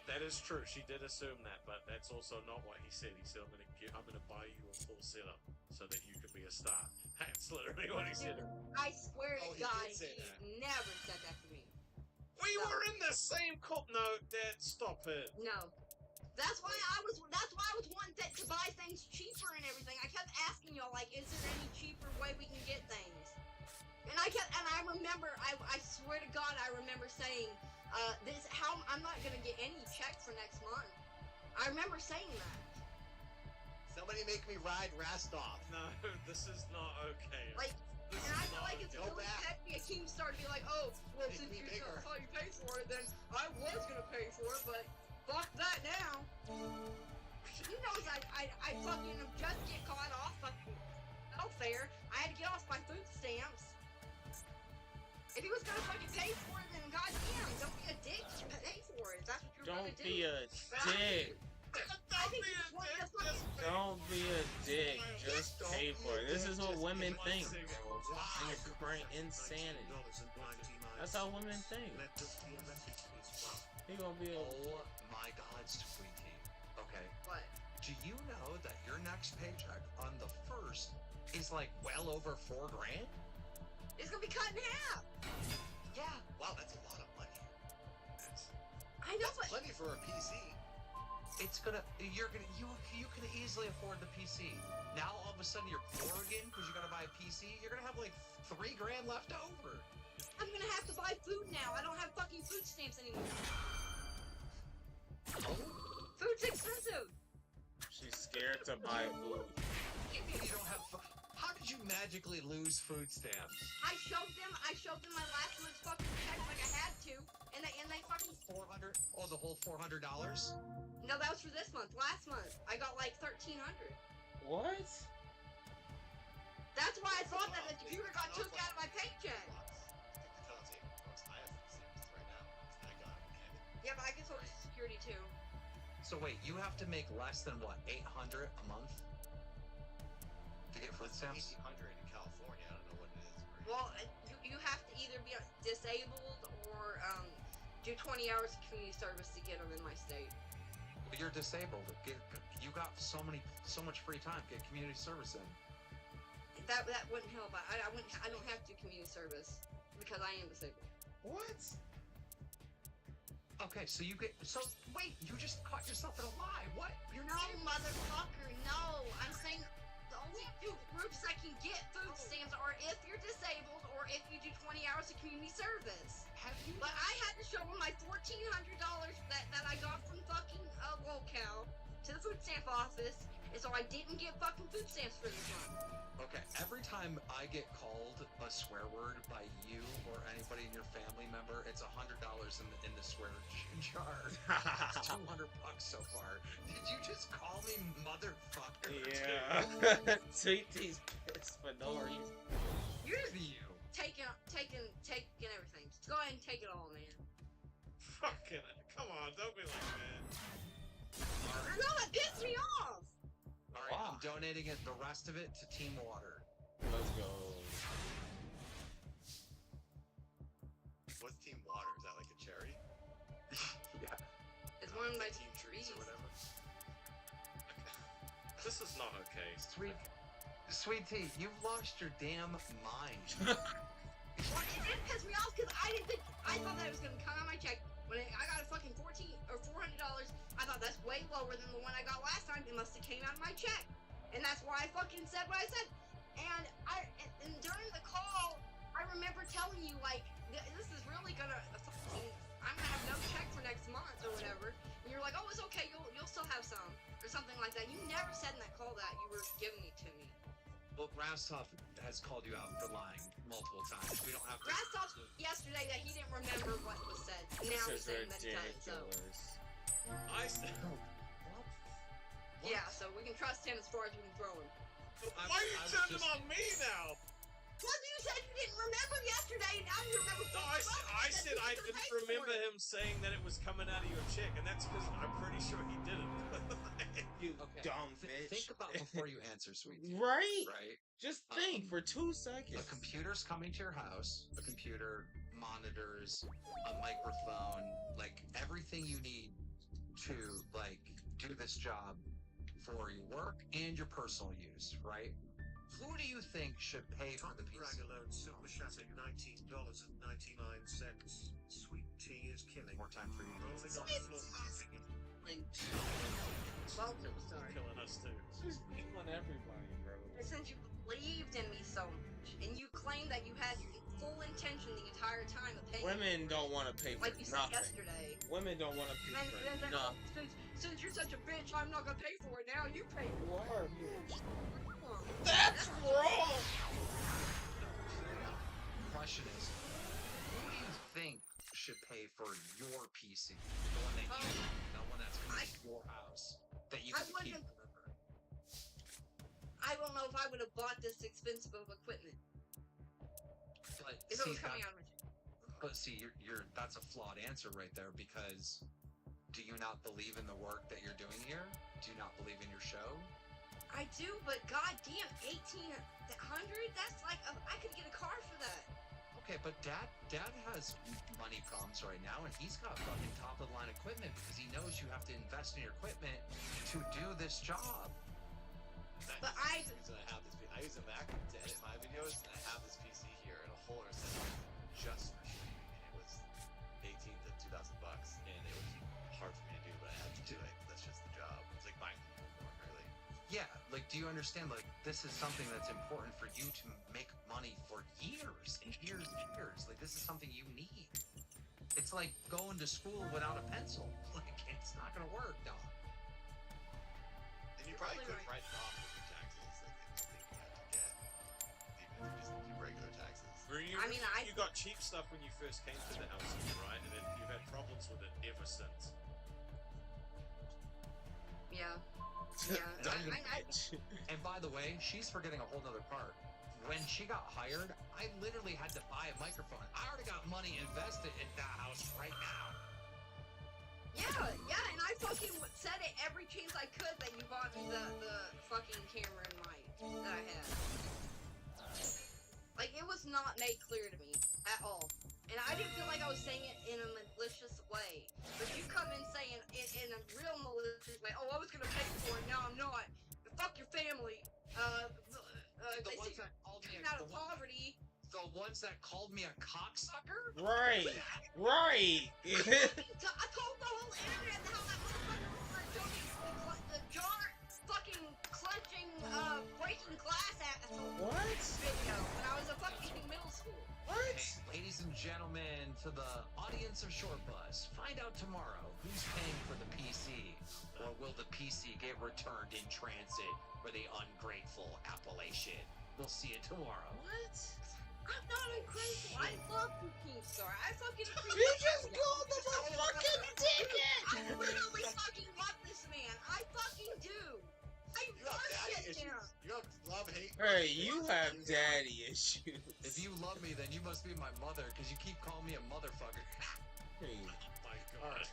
That is true. She did assume that, but that's also not what he said. He said, I'm gonna buy you a full setup so that you can be a star." That's literally what he said. I swear Oh, to he God, did say he that. never said that to me. We were in the same No, Dad, stop it. No. That's why I was wanting to buy things cheaper and everything. I kept asking y'all, like, is there any cheaper way we can get things? And I remember, I swear to God, I remember saying, I'm not gonna get any check for next month. I remember saying that. Somebody make me ride Rastov. No, this is not okay. Like, This and is I feel not like it's okay. Go really back. pet me a Keemstar to be like, oh, well, Make since me you bigger. thought you paid for it, then I was gonna pay for it, but fuck that now. He knows I fucking just get caught off fucking welfare. I had to get off my food stamps. If he was gonna fucking pay for it, then goddamn, don't be a dick. Pay for it. That's what you're Don't gonna do. be a But I- dick. I think it's one of the fucking. Don't be a dick. Just pay for it. This is what women think. Insanity. That's how women think. He gonna be a. Oh my God, sweetie. Okay. What? Do you know that your next paycheck on the 1st is like well over $4 grand? It's gonna be cut in half. Yeah. Wow, that's a lot of money. I know, That's but plenty for a PC. You can easily afford the PC. Now all of a sudden you're poor again because you gotta buy a PC. You're gonna have like $3 grand left over. I'm gonna have to buy food now. I don't have fucking food stamps anymore. Food's expensive. She's scared to buy food. You mean you don't have? How did you magically lose food stamps? I showed them my last month's fucking check like I had to, and they fucking. 400? Oh, the whole $400? No, that was for this month. Last month, I got like 1,300. What? That's why I thought that the computer got took out of my paycheck. Yeah, but I get Social Security too. So wait, you have to make less than what, 800 a month to get food stamps? 1,800 in California. I don't know what it is. Well, you have to either be disabled or do 20 hours of community service to get them in my state. Well, you're disabled. You got so much free time. Get community service in. That wouldn't help. I don't have to do community service because I am disabled. What? Okay, so wait, you just caught yourself in a lie. What? You're No, motherfucker, no. I'm saying the only two groups I can get food stamps are if you're disabled or if you do 20 hours of community service. Have you? But I had to show them my $1,400 that I got from fucking locale to the food stamp office, and so I didn't get fucking food stamps for this month. Okay, every time I get called a swear word by you or anybody in your family member, it's $100 in the swear jar. That's $200 so far. Did you just call me motherfucker? Yeah. Take these piss for no reason. Here's you. Taking everything. Just go ahead and take it all, man. Fucking come on, don't be like that. No, that pissed me off. All right, I'm donating the rest of it to Team Water. Let's go. What's Team Water? Is that like a cherry? It's one of my Team Trees or whatever. This is not okay. Sweet tea, you've lost your damn mind. Well, it did piss me off because I thought that it was gonna come out of my check. When I got a fucking $400, I thought that's way lower than the one I got last time. It must have came out of my check, and that's why I fucking said what I said. And during the call, I remember telling you like, this is really gonna fucking, I'm gonna have no check for next month or whatever. And you're like, oh, it's okay, you'll still have some or something like that. You never said in that call that you were giving it to me. Well, Rastov has called you out for lying multiple times. We don't have to. Rastov yesterday that he didn't remember what was said. Now he's This is saying that he does. So ridiculous. I still. What Yeah, so we can trust him as far as we can throw him. Why are you turning on me now? Because you said you didn't remember yesterday, and now you remember. No, I said I didn't remember him saying that it was coming out of your chick, and that's because I'm pretty sure he didn't. You Okay. dumb bitch. Think about before you answer, sweet tea. Right? Right? Just think for 2 seconds. A computer's coming to your house. A computer, monitors, a microphone, like everything you need to like do this job for your work and your personal use, right? Who do you think should pay for the Cotton PC? Brag alone super chat at $19.99. Sweet tea is killing. More time for you. Rolling on the floor laughing. Walter, sorry. Killing us too. Just killing everybody, bro. Since you believed in me so much, and you claimed that you had full intention the entire time of paying. Women don't want to pay for like you said nothing. yesterday. Women don't want to pay And for then nothing. since you're such a bitch, I'm not gonna pay for it now. You pay for You are, it. bitch. Wrong. That's wrong. Question is, who do you think should pay for your PC? The one that you, the one that's coming to your house that you I can keep. wouldn't- I don't know if I would have bought this expensive of equipment But if it see, was coming that, out of my check. but see, you're that's a flawed answer right there because do you not believe in the work that you're doing here? Do you not believe in your show? I do, but goddamn, 1,800. That's like I could get a car for that. Okay, but dad has money problems right now, and he's got fucking top of the line equipment because he knows you have to invest in your equipment to do this job. But I use a Mac to edit my videos, and I have this PC here and a whole other setup just for shooting. And it was $18 to $2,000, and it was hard for me to do, but I had to do it. That's just the job. It's like buying a uniform, really. Yeah, like, do you understand? Like, this is something that's important for you to make money for years and years and years. Like, this is something you need. It's like going to school without a pencil. Like, it's not gonna work, dog. And you probably couldn't write it off with your taxes. Like, it's a thing you had to get, even if you just do regular taxes. You, I mean, you got cheap stuff when you first came to the house, right? And then you've had problems with it ever since. Yeah. Yeah. Dumb I, bitch. And by the way, she's forgetting a whole nother part. When she got hired, I literally had to buy a microphone. I already got money invested in that house right now. yeah, and I fucking said it every chance I could that you bought me the fucking camera and mic that I had. Like, it was not made clear to me at all. And I didn't feel like I was saying it in a malicious way. But you come in saying it in a real malicious way. Oh, I was gonna pay for it, now I'm not. Fuck your family. The They ones see that called me coming out of poverty. the ones that called me a cocksucker? Right. Right. I told the whole internet how that motherfucker was the jar fucking clenching, breaking glass asshole What? video when I was a fucking middle school. What? Hey, ladies and gentlemen, to the audience of Short Bus, find out tomorrow who's paying for the PC, or will the PC get returned in transit for the ungrateful Appalachian? We'll see you tomorrow. What? I'm not ungrateful. I love you, Keemstar. I fucking You just called him a fucking ticket! I literally fucking love this man. I fucking do. I You have daddy worship issues. him. You have love-hate. Hey, you have daddy issues. If you love me, then you must be my mother, because you keep calling me a motherfucker. Hey, Oh my All god. right.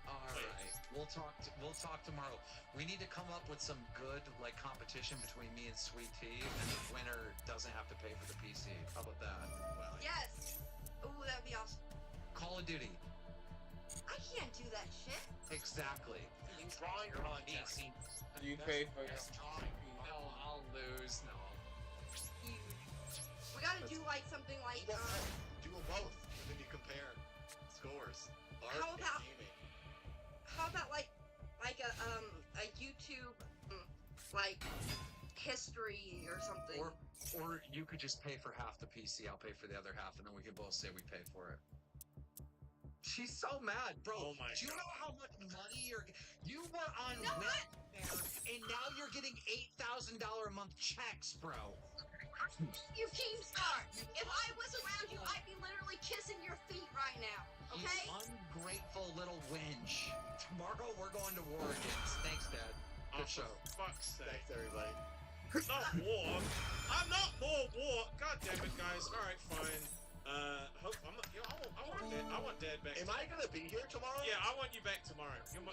All right. We'll talk tomorrow. We need to come up with some good like competition between me and Sweet Tea, and the winner doesn't have to pay for the PC. How about that? Well, Yes. Ooh, that'd be awesome. Call of Duty. I can't do that shit. Exactly. you draw your PC. do you pay for your... No, I'll lose. No. Huge. We gotta do like something like do them both, and then you compare scores. Art How about- and gaming. how about like a YouTube like history or something. Or you could just pay for half the PC. I'll pay for the other half, and then we can both say we pay for it. She's so mad, bro. Oh my Do you God. know how much money you were on No, welfare, and now you're getting $8,000 a month checks, bro. You Keemstar. If I was around you, I'd be literally kissing your feet right now. Okay? You ungrateful little wench. Tomorrow we're going to war against. Thanks, Dad. Oh, Good show. for fuck's sake. Thanks, everybody. Not war. I'm not more war. God damn it, guys. All right, fine. Hope I'm not. You know, I want Dad back. Am I gonna be here tomorrow? Yeah, I want you back tomorrow. You're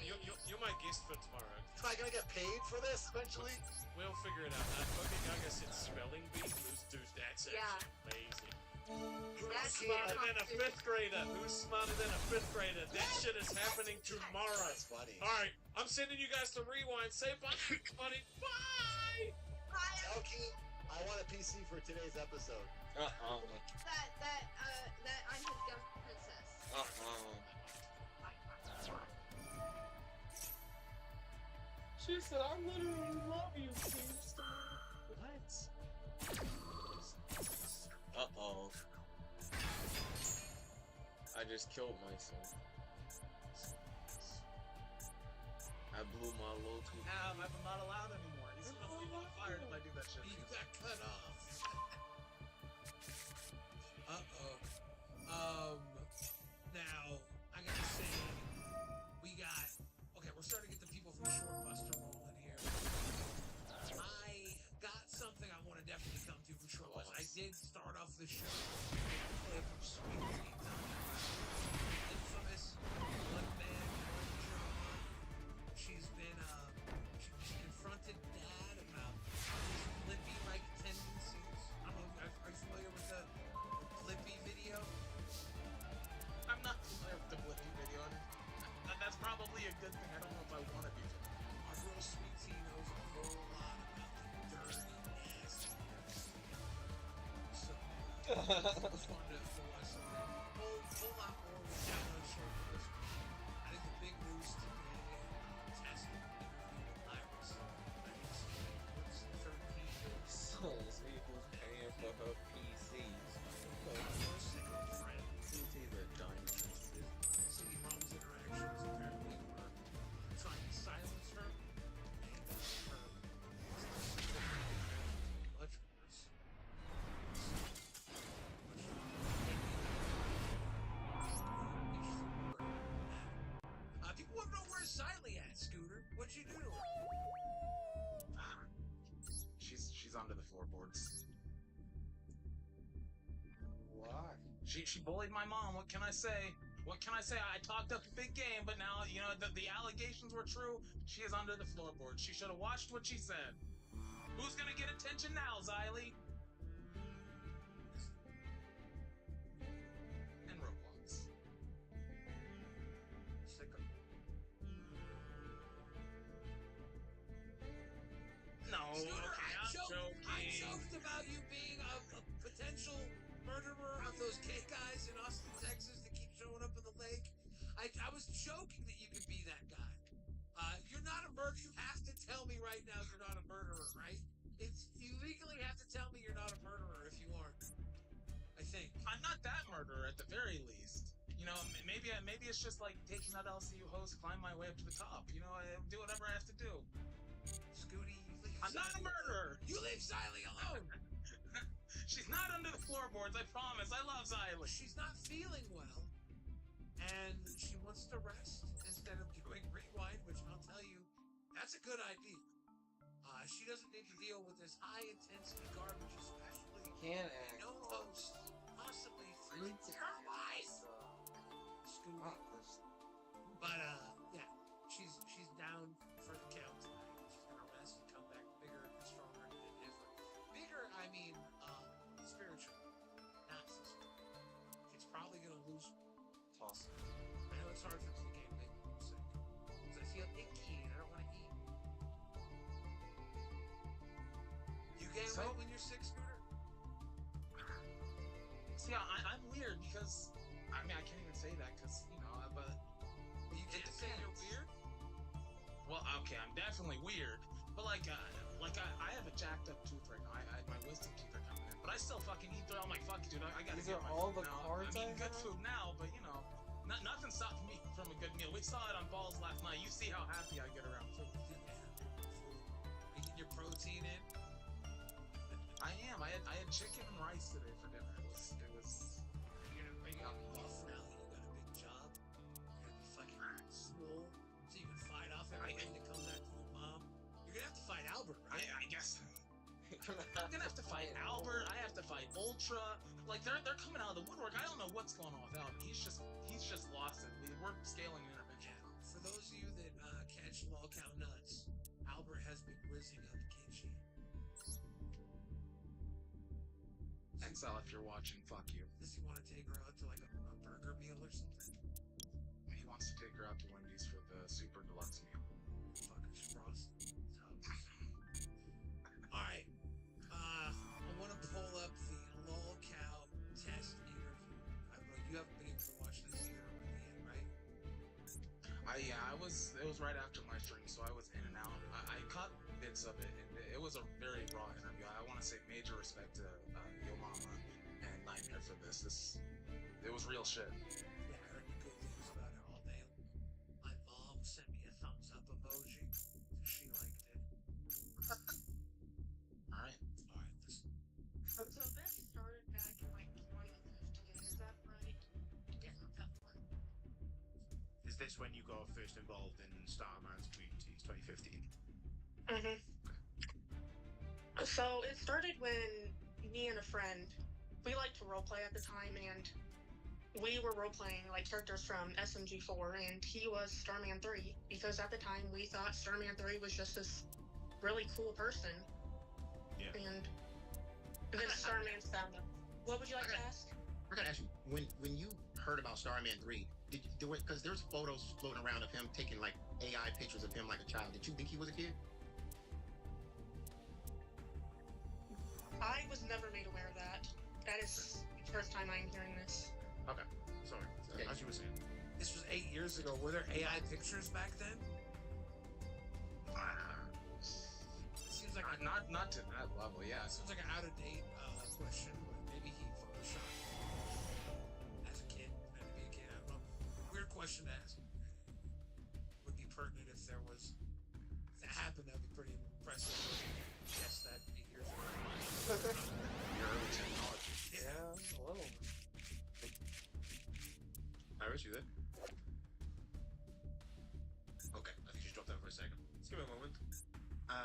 my guest for tomorrow. Am I gonna get paid for this eventually? We'll figure it out. I guess it's spelling bee. Dude, that's Yeah. actually amazing. Who's That's smarter what than a I'm fifth grader? Who's smarter than a fifth grader? That shit is happening tomorrow. That's funny. All right, I'm sending you guys to rewind. Say bye, buddy. Bye. Elkie, I want a PC for today's episode. That I'm his ghost princess. She said, I literally love you, sister. What? Uh-oh. I just killed myself. I blew my load too. I'm not allowed anymore. He's gonna be fired if I do that shit. You got cut off. Now, I gotta say, we're starting to get the people from Shortbuster rolling here. I got something I want to definitely come to from Shortbuster. I did start off the show with a clip of Sweet Tea infamous one-man drama. She's been, she confronted Dad about his flippy-like tendencies. I don't know, are you familiar with the flippy video? I'm not familiar with the Blippi video. That's probably a good thing. I don't know if I want to be. Our girl Sweet Tea knows a whole lot about the dirty, nasty. So, just wanted to watch something whole lot more with download short for this one. I think the big news today, Tessa interviewed with Iris. I think it's 13 years. So, see who's paying for her PCs. Her second friend. CT's a dumb princess. CD-ROM's interactions apparently were trying to silence her, and her much worse. People want to know where's Siley at, Scooter. What'd you do to her? She's under the floorboards. Why? She bullied my mom. What can I say? What can I say? I talked up a big game, but now, you know, the allegations were true. She is under the floorboards. She should have watched what she said. Who's gonna get attention now, Xylee? And Roblox. Sick of No, Scooter, okay, I'm joking. I joked about you being a potential murderer of those gay guys in Austin, Texas that keep showing up in the lake. I was joking that you could be that guy. You're not a murderer. You have to tell me right now you're not a murderer, right? You legally have to tell me you're not a murderer if you aren't. I think. I'm not that murderer at the very least. You know, maybe it's just like taking that LCU host, climb my way up to the top. You know, I do whatever I have to do. Scooty, you leave I'm not a Xylee murderer. alone. You leave Xylee alone. She's not under the floorboards. I promise. I love Xylee. She's not feeling well, and she wants to rest instead of doing rewind, which I'll tell you, that's a good idea. She doesn't need to deal with this high intensity garbage, especially Can't act. no host, possibly free her life. Scooby. But yeah, she's down for the count tonight. She's gonna rest and come back bigger and stronger than ever. Bigger, I mean, spiritual, not physical. She's probably gonna lose. Toss. I know it's hard for me to gain weight when I'm sick. Because I feel icky and I don't want to eat. You gain So- weight when you're sick, Scooter? See, I'm weird because, I mean, I can't even say that because, you know, but You can't say you're depends. weird? Well, okay, I'm definitely weird, but like I have a jacked up tooth right now. My wisdom teeth are coming in, but I still fucking eat through. I'm like, fuck, dude, I gotta These get are my all food the now. cards I'm I eating good have? food now, but you know, nothing stopped me from a good meal. We saw it on Balls last night. You see how happy I get around food. Yeah. Food. You get your protein in? I am. I had chicken and rice today for dinner. It was. Are you gonna buff now that you got a big job? You're gonna be fucking swole so you can fight off everything that comes after your mom? I'm gonna have to fight Albert. I have to fight Ultra. Like they're coming out of the woodwork. I don't know what's going on with Albert. He's just lost it. We're scaling intervention. For those of you that catch lol cow nuts, Albert has been whizzing up Kenshi. Exile, if you're watching, fuck you. Does he want to take her out to like a burger meal or something? He wants to take her out to Wendy's for the super deluxe meal. Fucking frost. Alright. I want to pull up the lol cow test interview. I don't know, you haven't been able to watch this either yet, right? It was right after my stream, so I was in and out. I caught bits of it, and it was a very raw interview. I want to say major respect to Yo Mama and Nightmare for this. It was real shit. Yeah, I heard the good things about it all day. My mom sent me a thumbs up emoji. She liked it. Alright. Listen. So this started back in like 2015, is that right? Yeah, that one. Is this when you got first involved in Starman's communities, 2015? Mm-hmm. So it started when me and a friend, we liked to roleplay at the time, and we were roleplaying like characters from SMG4, and he was Starman 3, because at the time we thought Starman 3 was just this really cool person. Yeah. And then Starman's found him. What would you like to ask? I gotta ask you, when you heard about Starman 3, did you do it? Because there's photos floating around of him taking like AI pictures of him like a child. Did you think he was a kid? I was never made aware of that. That is the first time I'm hearing this. Okay. Sorry, Okay. as you were saying. This was 8 years ago. Were there AI pictures back then? It seems like Not to that level, yeah. it seems like an out of date question, but maybe he photoshopped as a kid, meant to be a kid. I don't know. Weird question to ask. Would be pertinent if there was. If that happened, that'd be pretty impressive. Guess that 8 years ago. Your early technology. Yeah, hello. Iris, you there? Okay, I think she dropped out for a second. Let's give her a moment.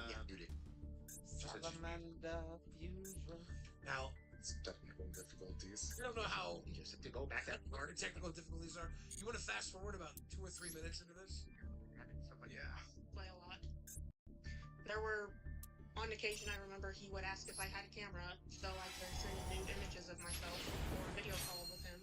Yeah, dude. She said she- Salamander fusion. Now, It's technical difficulties. I don't know how Just to go back that far. hard technical difficulties are. You want to fast forward about 2 or 3 minutes into this? Yeah. Play a lot. There were, on occasion, I remember he would ask if I had a camera so I could send nude images of myself or a video call with him.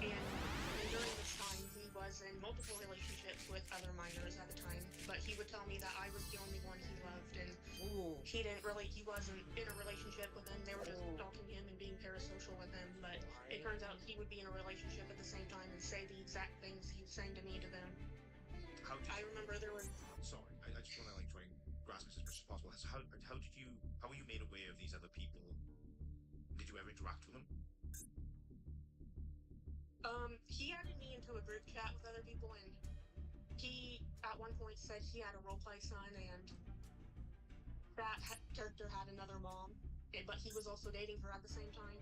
And during this time, he was in multiple relationships with other minors at the time, but he would tell me that I was the only one he loved, and Ooh. he wasn't in a relationship with them. They were just stalking him and being parasocial with him, but it turns out he would be in a relationship at the same time and say the exact things he was saying to me to them. How did I remember there were Sorry, I just want to like try and grasp this as much as possible. So how were you made aware of these other people? Did you ever interact with them? He added me into a group chat with other people, and he at one point said he had a roleplay son, and that character had another mom, but he was also dating her at the same time.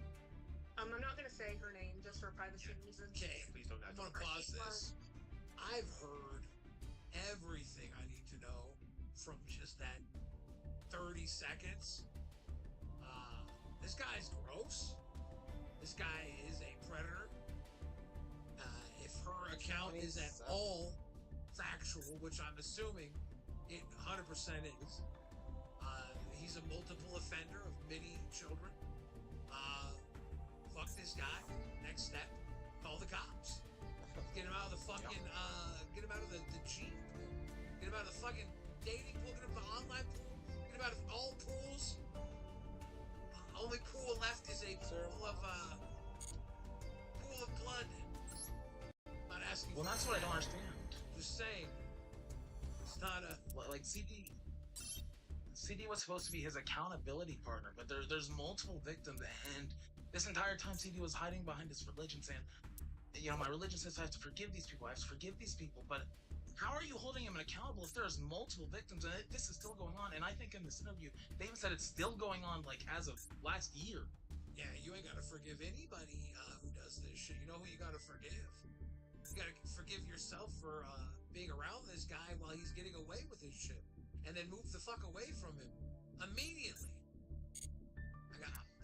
I'm not gonna say her name just for privacy reasons. Okay, Please don't. I'm gonna pause this. I've heard everything I need to know from just that 30 seconds. This guy's gross. This guy is a predator. If her account is at all factual, which I'm assuming it 100% is, he's a multiple offender of many children. Fuck this guy. Next step, call the cops. Get him out of the fucking, get him out of the G pool. Get him out of the fucking dating pool. Get him out of the online pool. Get him out of all pools. Only pool left is a pool of blood. Not asking. Well, that's what I don't understand. Just saying. It's not a. Like CD was supposed to be his accountability partner, but there's multiple victims, and this entire time CD was hiding behind his religion, saying, you know, my religion says I have to forgive these people. I have to forgive these people, but how are you holding him accountable if there's multiple victims and this is still going on? And I think in this interview, they even said it's still going on, like, as of last year. Yeah, you ain't gotta forgive anybody who does this shit. You know who you gotta forgive? You gotta forgive yourself for being around this guy while he's getting away with his shit. And then move the fuck away from him. immediately.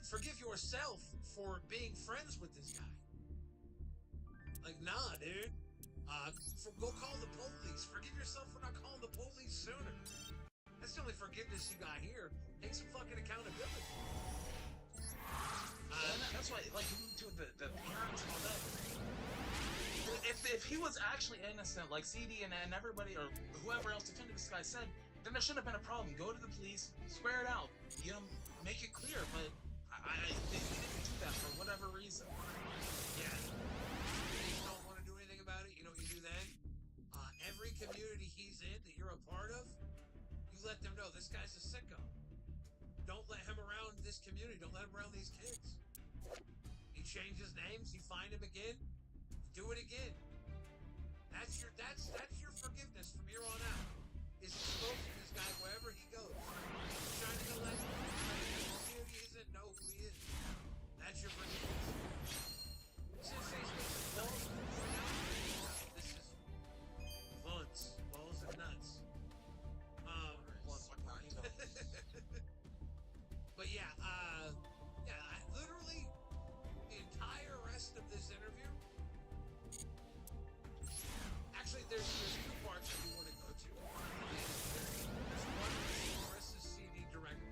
Forgive yourself for being friends with this guy. Like, nah, dude. Go call the police. Forgive yourself for not calling the police sooner. That's the only forgiveness you got here. Take some fucking accountability. That's why, like, to the parents and all that. If he was actually innocent, like CD and everybody or whoever else defended this guy said, then there shouldn't have been a problem. Go to the police, square it out, you know, make it clear. But he didn't do that for whatever reason. Yeah. You don't want to do anything about it. You know what you do then? Every community he's in that you're a part of, you let them know this guy's a sicko. Don't let him around this community. Don't let him around these kids. You change his names. You find him again. Do it again. That's your forgiveness from here on out. Is exposing this guy wherever he goes. Shining a light on him. The community isn't know who he is. That's your forgiveness. Sensational balls for now. This is Vunts. Balls and nuts. But yeah, literally the entire rest of this interview. Actually, there's two parts I do want to go to. There's one that addresses CD directly.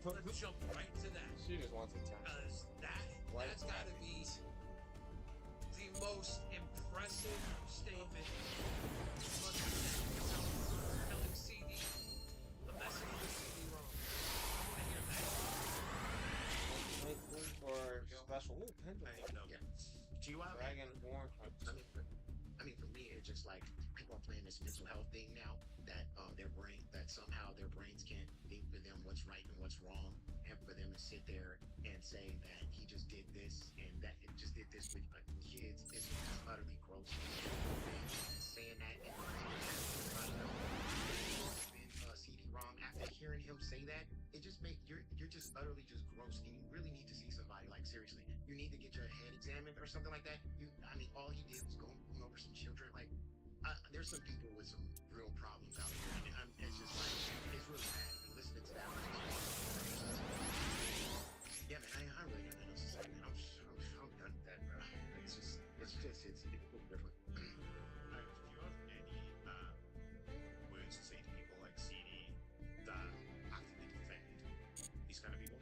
Let's jump right to that. She just wants attention. Because that's got to be the most impressive statement. Telling CD the message of CD wrong. I want to hear that. Wait for special. Ooh, pendulum. Yeah. Do you have? Dragon horn. I mean, for me, it's just like people are playing this mental health thing now. That somehow their brains can't think for them what's right and what's wrong, and for them to sit there and say that he just did this and that it just did this with kids is just utterly gross. And saying that and CD-ROM after hearing him say that, it just makes you're just utterly just gross, and you really need to see somebody. Like seriously, you need to get your head examined or something like that. All he did was going over some children. Like there's some people with some real problems out there, and it's just like it's really bad. Listening to that, yeah, man, I really got nothing else to say, man. I'm done with that, bro. It's a little different. Do you have any words to say to people like CD that actively defend these kind of people?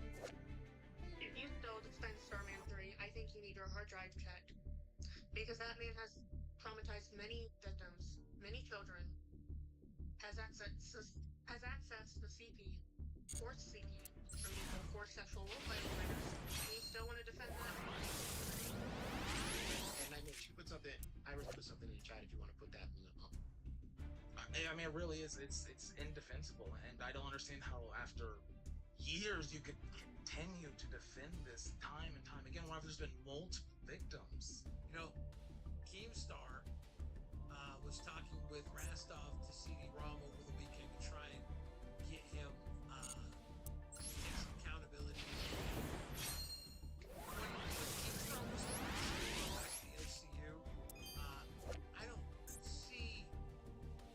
If you still defend Starman 3, I think you need your hard drive checked. Because that man has traumatized many victims, many children, has access to CP, forced CP from people, forced sexual role-play operators. And you still want to defend that? And I mean, she put something. Iris put something in the chat. If you want to put that in the. I mean, it really is. It's indefensible, and I don't understand how after years you could continue to defend this time and time again. Whenever there's been multiple victims. You know, Keemstar was talking with Rastov to CD-ROM over the weekend to try and get him take some accountability. When Keemstar was back to the OCU, I don't see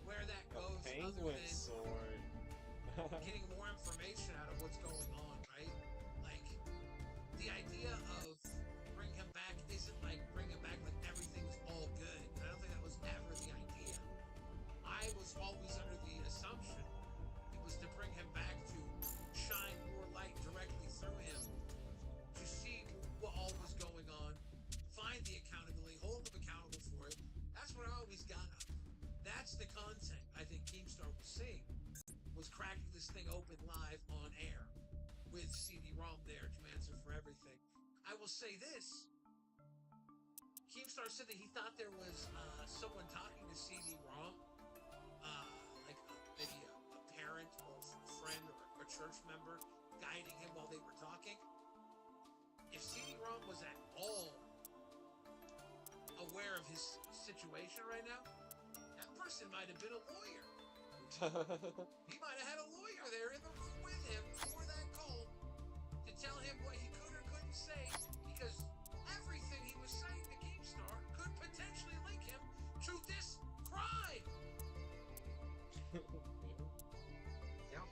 where that goes other Penguin than sword. getting more information out of what's going on, right? Like, the idea of bring him back isn't like bring him back like everything's all good. I don't think that was ever the idea. I was always under the assumption it was to bring him back to shine more light directly through him, to see what all was going on, find the accountability, hold him accountable for it. That's what I always got of. That's the content I think Keemstar was seeing, was cracking this thing open live on air with CD-ROM there to answer for everything. I will say this. Keemstar said that he thought there was someone talking to CD-ROM, like maybe a parent or a friend or a church member guiding him while they were talking. If CD-ROM was at all aware of his situation right now, that person might have been a lawyer. He might have had a lawyer there in the room with him before that call to tell him what he could or couldn't say, because everything he was saying to Keemstar could potentially link him to this crime. Yeah.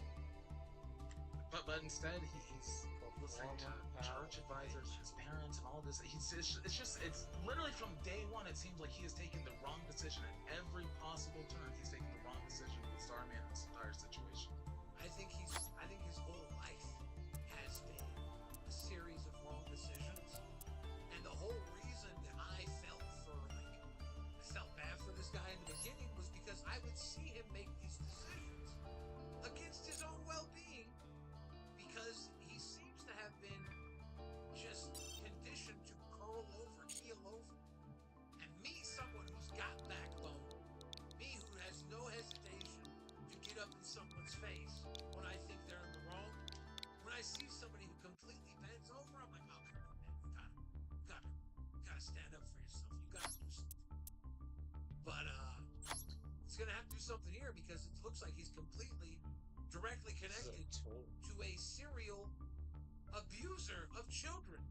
but instead he's listening to church advisors, his parents, and all this. It's literally from day one. It seems like he has taken the wrong decision at every possible turn. He's taken the wrong decision with Starman in this entire situation. I think his whole life has been a series of wrong decisions, and the whole reason that I felt bad for this guy in the beginning was because I would see him make these decisions against his own well-being, because he seems to have been just conditioned to keel over. And me, someone who's got backbone, me who has no hesitation to get up in someone's face when I think they're in the wrong, when I see somebody who completely bends over, I'm like, oh, come on, man, you gotta stand up for yourself. You gotta do something. But it's gonna have to do something here, because it looks like he's completely directly connected to a serial abuser of children.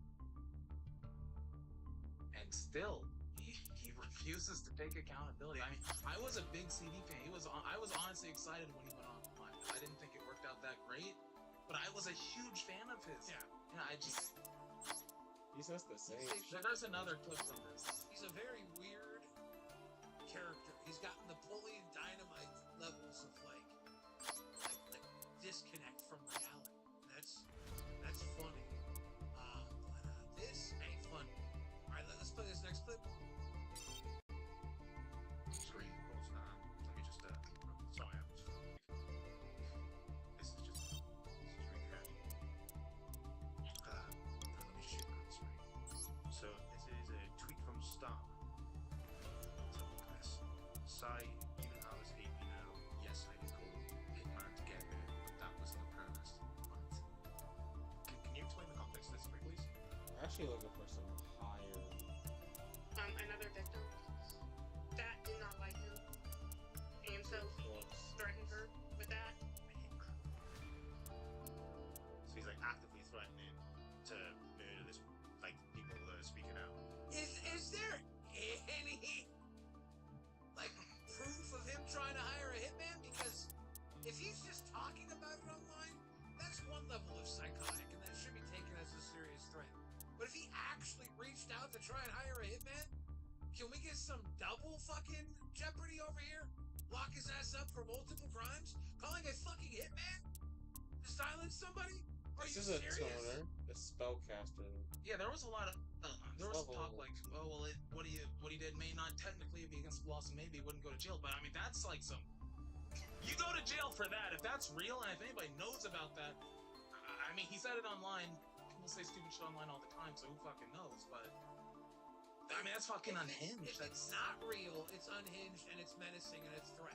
And still, he refuses to take accountability. I mean, I was a big CD fan. I was honestly excited when he went online. I didn't think it worked out that great, but I was a huge fan of his. Yeah. And I just... He says the same. There's another clip from this. He's a very weird character. He's got Napoleon Dynamite levels of like disconnect from reality. That's funny. But this ain't funny. All right, let's play this next clip. Screen goes down. Let me just sorry, I'm just this is really heavy. Let me shoot that screen. So this is a tweet from Star. Let's have a look at this. Sai, you know how this hate me now. Yes, I did call Hitman to get there, but that wasn't the purpose. Can you explain the context of this, please? We're actually looking for some higher. Another victim that did not like him, and so he threatened her with that. So he's like actively threatening to murder this, like people that are speaking out. Is there any like proof of him trying to hire a hitman? Because if he's just talking about it online, that's one level of psychotic, and that should be taken as a serious threat. But if he actually reached out to try and hire a hitman, can we get some double fucking jeopardy over here? Lock his ass up for multiple crimes? Calling a fucking hitman to silence somebody? Are This you is a serious? toner, the spellcaster. Yeah, there was a lot of talk like, oh well, what he did may not technically be against the law, so maybe he wouldn't go to jail. But I mean, that's like some. You go to jail for that if that's real, and if anybody knows about that. I mean, he said it online. People say stupid shit online all the time, so who fucking knows? But I mean, that's fucking unhinged. If it's not real, it's unhinged and it's menacing and it's threat.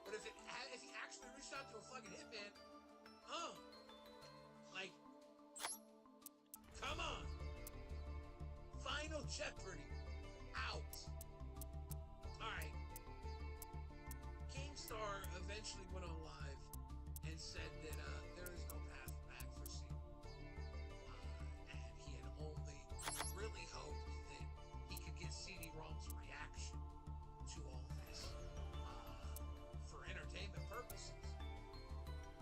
But if he actually reached out to a fucking hitman, like, come on, Final Jeopardy, out. All right. Keemstar eventually went on live and said that there is no path back for C. And he had only really hoped that he could get CD-ROM's reaction to all this for entertainment purposes.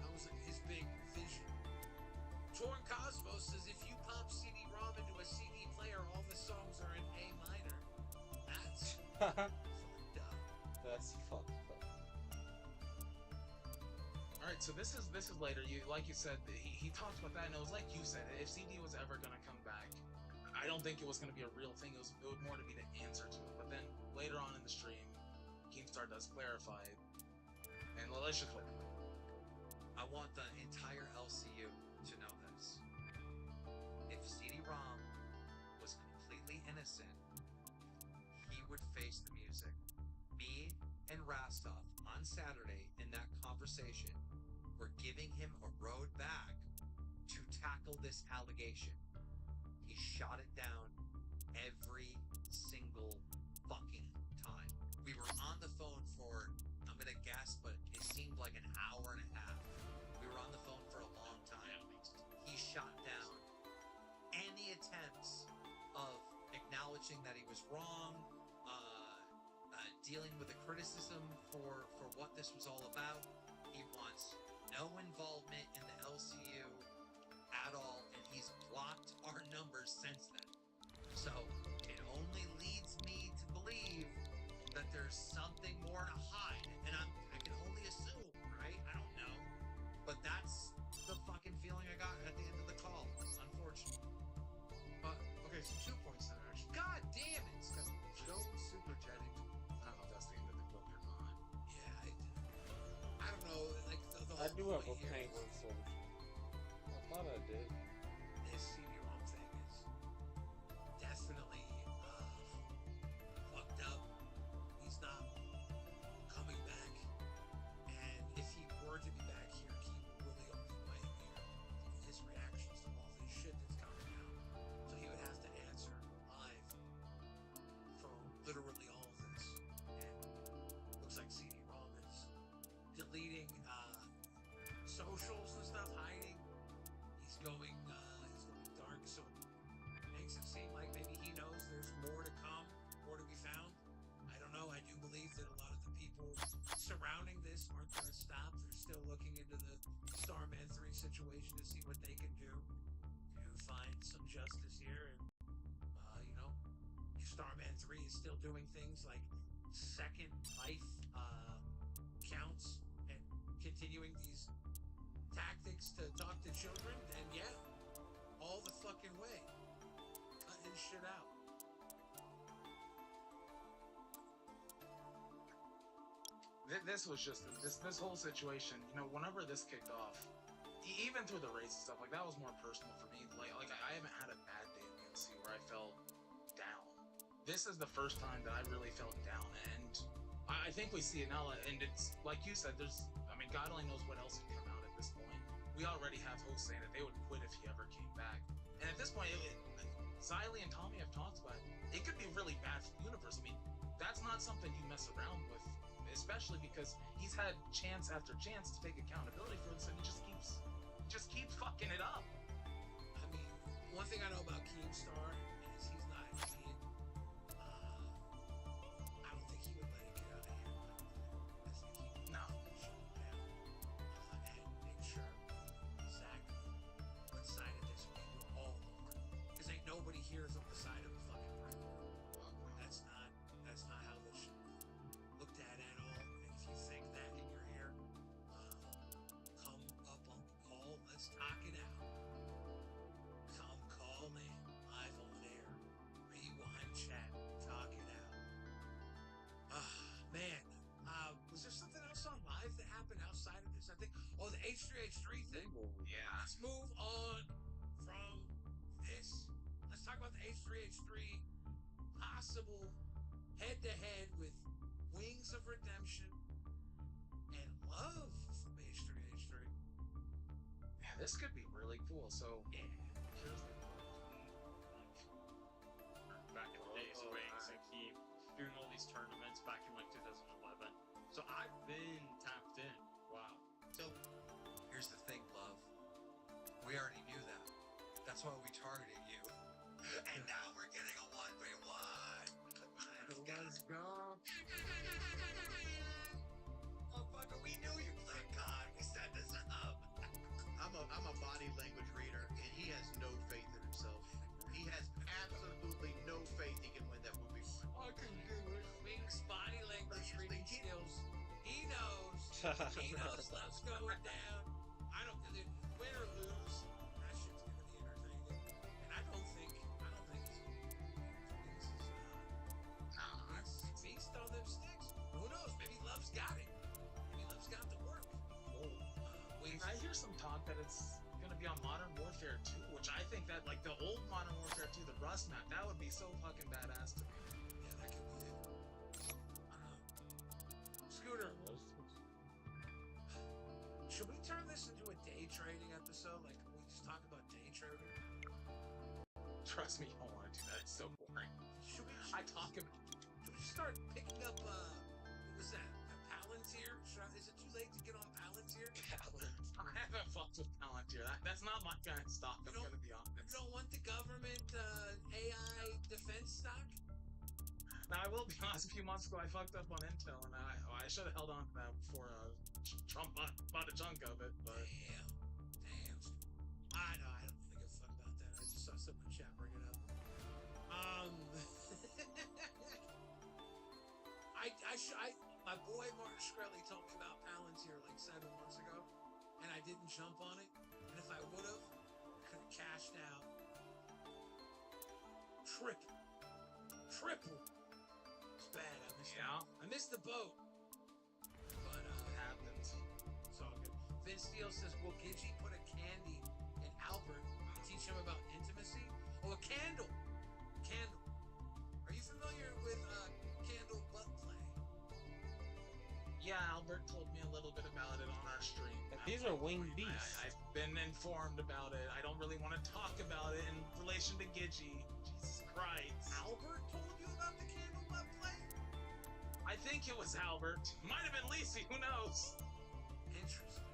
That was his big vision. Torn Cosmos says if you pop CD-ROM into a CD player, all the songs are in A minor. That's fucked up. That's fucked up. All right, so this is later. Like you said, he talked about that, and it was like you said, if CD was ever gonna come back, I don't think it was gonna be a real thing. It would more to be the answer to it. But then later on in the stream, Keemstar does clarify, and let's just play. I want the entire LCU to know this. If CD-ROM was completely innocent, he would face the music. Me and Rastov on Saturday in that conversation were giving him a road back to tackle this allegation. He shot it down every single fucking time. We were on the phone for, I'm gonna guess, but it seemed like an hour and a half. We were on the phone for a long time. He shot down any attempts of acknowledging that he was wrong, dealing with the criticism for what this was all about. He wants no involvement in the LCU at all, and he's blocked our numbers since then. So it only leads me to believe that there's something more to hide, and I can only assume, right? I don't know, but that's the fucking feeling I got at the end of the call. Unfortunately. But okay, so 2 points then. Actually, God damn it! Joe superjetting. I don't know if that's the end of the clip or not. Yeah, I don't know. Like the I whole do have a point here penguin is soldier. I thought I did. this CD-ROM thing is definitely fucked up. He's not coming back, and if he were to be back here, he will really only way here his reactions to all this shit that's coming out. So he would have to answer live for literally all of this. And looks like CD-ROM is deleting socials and stuff, hiding. He's going dark, so makes it seem like maybe he knows there's more to come, more to be found. I don't know. I do believe that a lot of the people surrounding this aren't going to stop. They're still looking into the Starman 3 situation to see what they can do to find some justice here. And Starman 3 is still doing things like second life counts and continuing these tactics to talk to children, then yeah, all the fucking way. Cut his shit out. This was just this whole situation. Whenever this kicked off, even through the race and stuff, like that was more personal for me. Like I haven't had a bad day in the MC where I felt down. This is the first time that I really felt down, and I think we see it now. And it's like you said, God only knows what else could come out at this point. We already have hosts saying that they would quit if he ever came back. And at this point, Xylee and Tommy have talked about it. It could be really bad for the universe. I mean, that's not something you mess around with, especially because he's had chance after chance to take accountability for this, and he just keeps fucking it up. I mean, one thing I know about Keemstar is he's not an idiot. I don't think he would let it get out of hand like that. I think he would No. shut it down and make sure exactly what side of this we were all on. Because ain't nobody here is on the side of a fucking predator. That's not how this should be looked at all. And if you think that and you're here, come up on the call. Let's talk it out. Come call in live on air. Rewind chat. Talk it out. Man. Was there something else on live that happened outside of this? I think. Oh, the H3H3 thing. Yeah. Let's move on from this. Let's talk about the H3H3 possible head-to-head with Wings of Redemption and Love from H3H3. Yeah, this could be really cool. So Yeah. here's the Back in the days of Wings and keep doing all these tournaments back in like 2011. So I've been tapped in. Wow. So, here's the thing, Love. We already knew that. That's why we targeted you. And now we're getting a 1v1. Let's go. Motherfucker, we knew you played God. We set this up. I'm a body language reader, and he has no faith in himself. He has absolutely no faith he can win that 1v1. I can do it. Wings body language reading skills. He knows. He knows stuff's going down. I don't win or lose. That shit's gonna be entertaining. And I don't think Wings is beast on them sticks. Who knows? Maybe Love's got it. Maybe Love's got the work. Wings. I hear some talk that it's gonna be on Modern Warfare 2, which I think that like the old Modern Warfare 2, the Rust map, that would be so fucking badass to me. Yeah, that could be it. Scooter, should we turn this into a day trading episode? Like, we just talk about day trading? Trust me, you don't want to do that. It's so boring. Should we start picking up, what was that? Palantir? Is it too late to get on Palantir? I haven't fucked with Palantir. That's not my kind of stock, I'm gonna be honest. You don't want the government AI defense stock? Now, I will be honest, a few months ago I fucked up on Intel, and I should have held on to that before Trump bought a chunk of it, but Damn. I know, I don't really give a fuck about that. I just saw someone chat bring it up. My boy Martin Shkreli told me about Palantir like 7 months ago, and I didn't jump on it. And if I would have, I could have cashed out triple. It's bad. I missed out. I missed the boat. But it happens. it's all good. Vince Steele says, will Gidgey put a candy in Albert and teach him about intimacy? Oh, a candle. Are you familiar with candle butt play? Yeah, Albert told me a little bit about it on our stream. These are winged beasts. I've been informed about it. I don't really want to talk about it in relation to Gidgey. Jesus Christ. Albert told you about the candle butt play? I think it was Albert. Might have been Lacey, who knows? Interesting.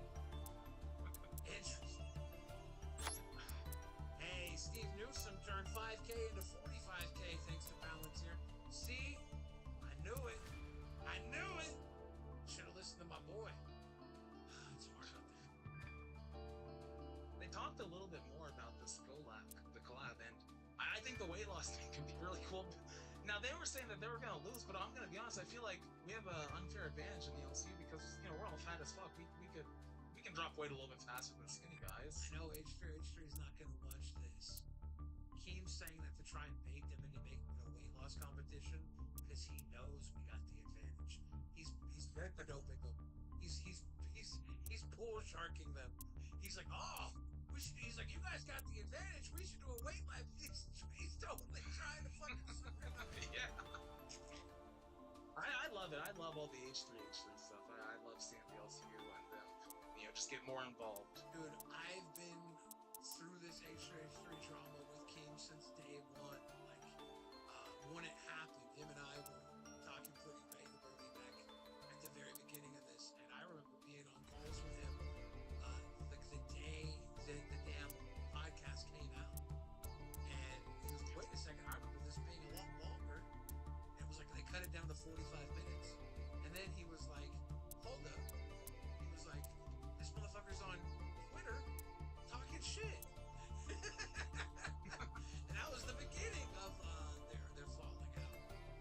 Hey, Steve Newsom turned 5K into 45K thanks to Palantir. See? I knew it. Should have listened to my boy. It's hard out there. They talked a little bit more about the collab, and I think the weight loss thing can be really cool. Now, they were saying that they were going to lose, but I'm going to be honest, I feel like we have an unfair advantage in the LCU because, we're all fat as fuck. We can drop weight a little bit faster than skinny guys. I know H3 is not going to watch this. Keem's saying that to try and bait them into making it a weight loss competition because he knows we got the advantage. He's doping them. He's pool sharking them. He's like, he's like, you guys got the advantage. We should do a weight lab. He's totally trying to fucking Yeah. I love it. I love all the H3 stuff. I love seeing the LCU and just get more involved. Dude, I've been through this H3 drama with Keem since day one. Like, when it happened, him and I were talking pretty regularly back at the very beginning of this, and I remember being on calls with him like the day that the damn podcast came out, and he was like, wait a second, I remember this being a lot longer, and it was like they cut it down to 45 minutes, and then he was like, hold up, he was like, this motherfucker's on Twitter talking shit. And that was the beginning of their falling out.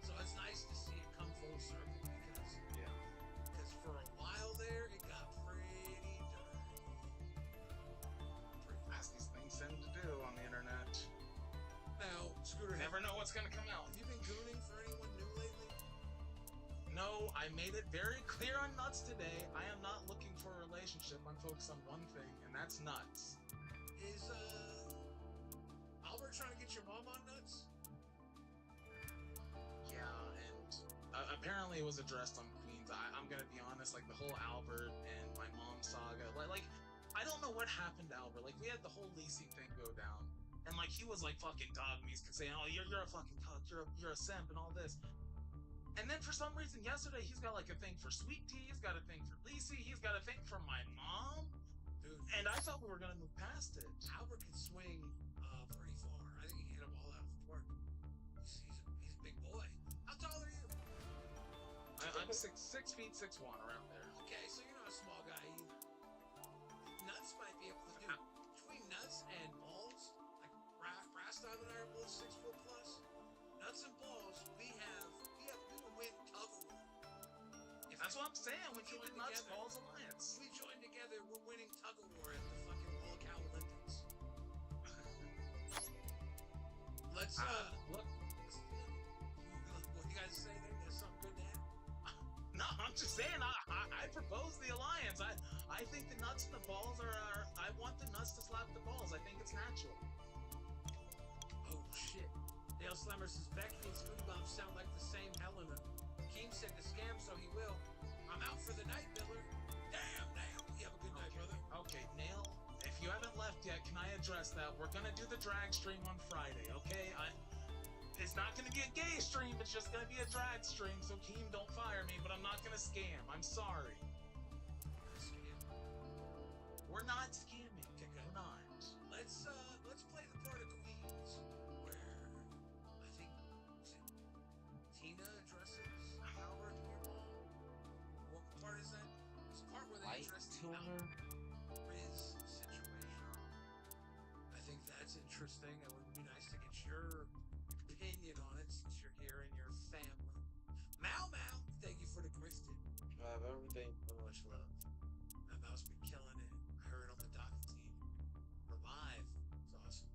So it's nice to see it come full circle because for a while there it got pretty dirty. As these things tend to do on the internet. Now, Scooter, Never know what's gonna come out. have you been gooning for anyone new lately? No, I made it very clear on Nuts today. I am not looking for a relationship. I'm focused on one thing, and that's Nuts. Is Albert trying to get your mom on Nuts? Yeah, and apparently it was addressed on Queens. I'm gonna be honest, like the whole Albert and my mom saga, like I don't know what happened to Albert. Like we had the whole Lacey thing go down, and like he was like fucking dog me, saying, "Oh, you're a fucking cuck, you're a simp," and all this. And then for some reason yesterday he's got like a thing for Sweet Tea, he's got a thing for Lacey, he's got a thing for my mom. Dude, And I thought we were gonna move past it. Albert can swing pretty far. I think he hit them all out of the park. He's a big boy. How tall are you? I'm 6'6", 6'1", around there. Okay, so you're not a small guy either. Nuts might be able to do between Nuts and Balls, like Rastan and I are both 6 foot plus. Nuts and Balls, we will win tug of war. That's what I'm saying. We join keep the Nuts together. Balls Alliance. We join together, we're winning tug of war at the fucking All Cow Olympics. Let's Look. what you guys say there? There's something good to happen. No, I'm just saying. I propose the alliance. I think the Nuts and the Balls are. I want the Nuts to slap the Balls. I think it's natural. Oh shit. Dale Slammer says Becky and Scooty Bob sound like the same Helena. Keem said to scam, so he will. I'm out for the night, Miller. Damn, Nail. You have a good night, brother. Okay, Nail. If you haven't left yet, can I address that? We're gonna do the drag stream on Friday, okay? It's not gonna be a gay stream. It's just gonna be a drag stream. So Keem, don't fire me. But I'm not gonna scam. I'm sorry. We're not scamming. Okay, good. We're not. Let's play the part of Queens where I think Tina addresses Howard and your mom. What part is that? It's the part where they Riz situation. I think that's interesting. It would be nice to get your opinion on it since you're here and your family. Mao Mao, thank you for the grifted. I have everything. Much love. That Mao's been killing it. I heard on the docket team. Revive. It's awesome.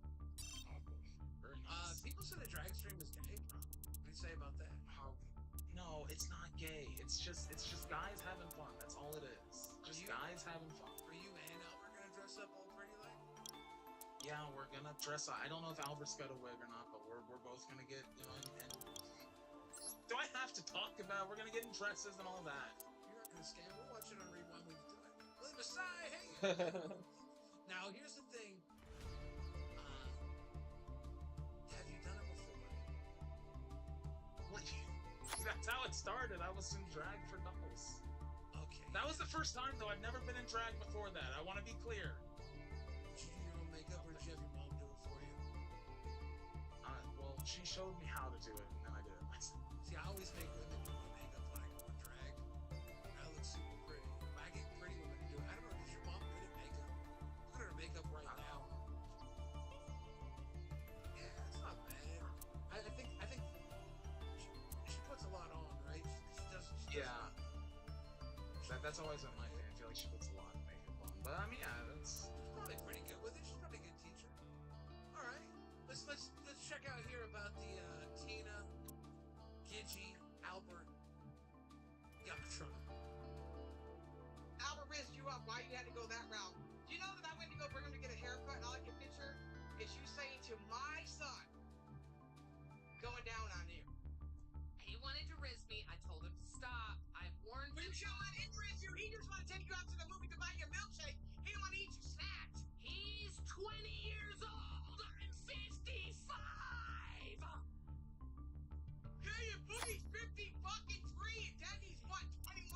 Very nice. People said the drag stream is gay, bro. What do you say about that? No, it's not gay. It's just guys having fun. That's all it is. Just guys having fun. Are you and Albert gonna dress up all pretty like? Yeah, we're gonna dress up. I don't know if Albert's got a wig or not, but we're both gonna get, you know, and do I have to talk about? We're gonna get in dresses and all that. You're not gonna scam. We'll watch it on rewind when you do it. Willie Masai, hey. Now here's the thing. Have you done it before? What? That's how it started. I was in drag for dolls. Okay. That was the first time, though. I've never been in drag before that. I want to be clear. Did you do your own makeup, or did you have your mom do it for you? Well, she showed me how to do it, and then I did it myself. See, I always make women do my makeup when I go in drag. I look super pretty. I get pretty women to do it. I don't know, is your mom good at makeup? Look at her makeup right now. Yeah, it's not bad. I think she puts a lot on, right? She does. Yeah. That's always been my thing. I feel like she puts a lot of makeup on. But I mean, yeah, that's. She's probably pretty good with it. She's probably a good teacher. All right, let's check out here about the Tina, Gidgy, Albert, Yucktron. Albert rizzed you up. Why you had to go that route? Do you know that I went to go bring him to get a haircut, and all I can picture is you saying to my son, going down on you. He wanted to rizz me. I told him to stop. I warned But him. you should have let him rizz you. He just want to take you out to the movie to buy you a milkshake. He don't want to eat your snacks. He's 20 years old. I'm 55. Yeah, your boogie's 50 fucking 3, and Daddy's what, 21?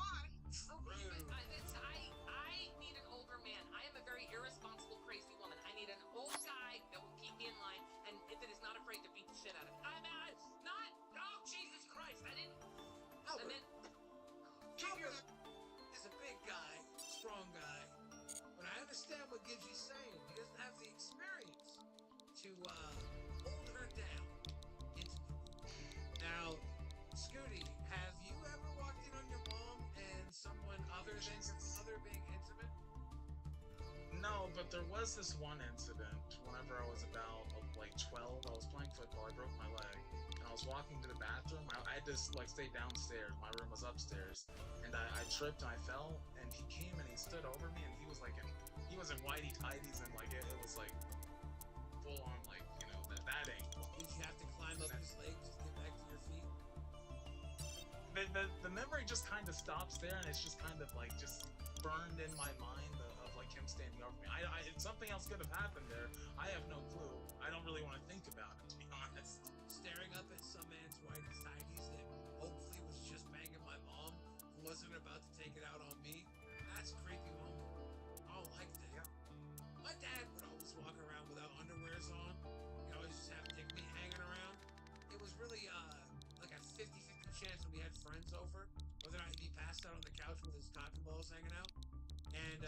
Okay, but I need an older man. I am a very irresponsible, crazy woman. I need an old guy that will keep me in line and that is not afraid to beat the shit out of me. I'm not. Oh, Jesus Christ! I didn't. Albert. I meant. Albert is a big guy, strong guy, but I understand what Gidgy's saying. He doesn't have the experience to hold her down intimately. Now, Scooty, have you ever walked in on your mom and someone other than your mother being intimate? No, but there was this one incident whenever I was about like 12. I was playing football. I broke my leg, and I was walking to the bathroom. I had to like stay downstairs. My room was upstairs, and I tripped and I fell. And he came and he stood over me, and he was like he was in whitey tighties, and like it was like full on like that angle. Did you have to climb up his legs to get back to your feet? The memory just kind of stops there, and it's just kind of like just burned in my mind of like him standing over me. Something else could have happened there. I have no clue. I don't really want to think about it, to be honest. Staring up at some man's whitey tighties that hopefully was just banging my mom, who wasn't about to take it out on me. That's creepy moment. I don't like that. My dad would always walk around without underwears on. He'd always just have dick meat hanging around. It was really like a 50-50 chance when we had friends over, whether or not he'd be passed out on the couch with his cock and balls hanging out. And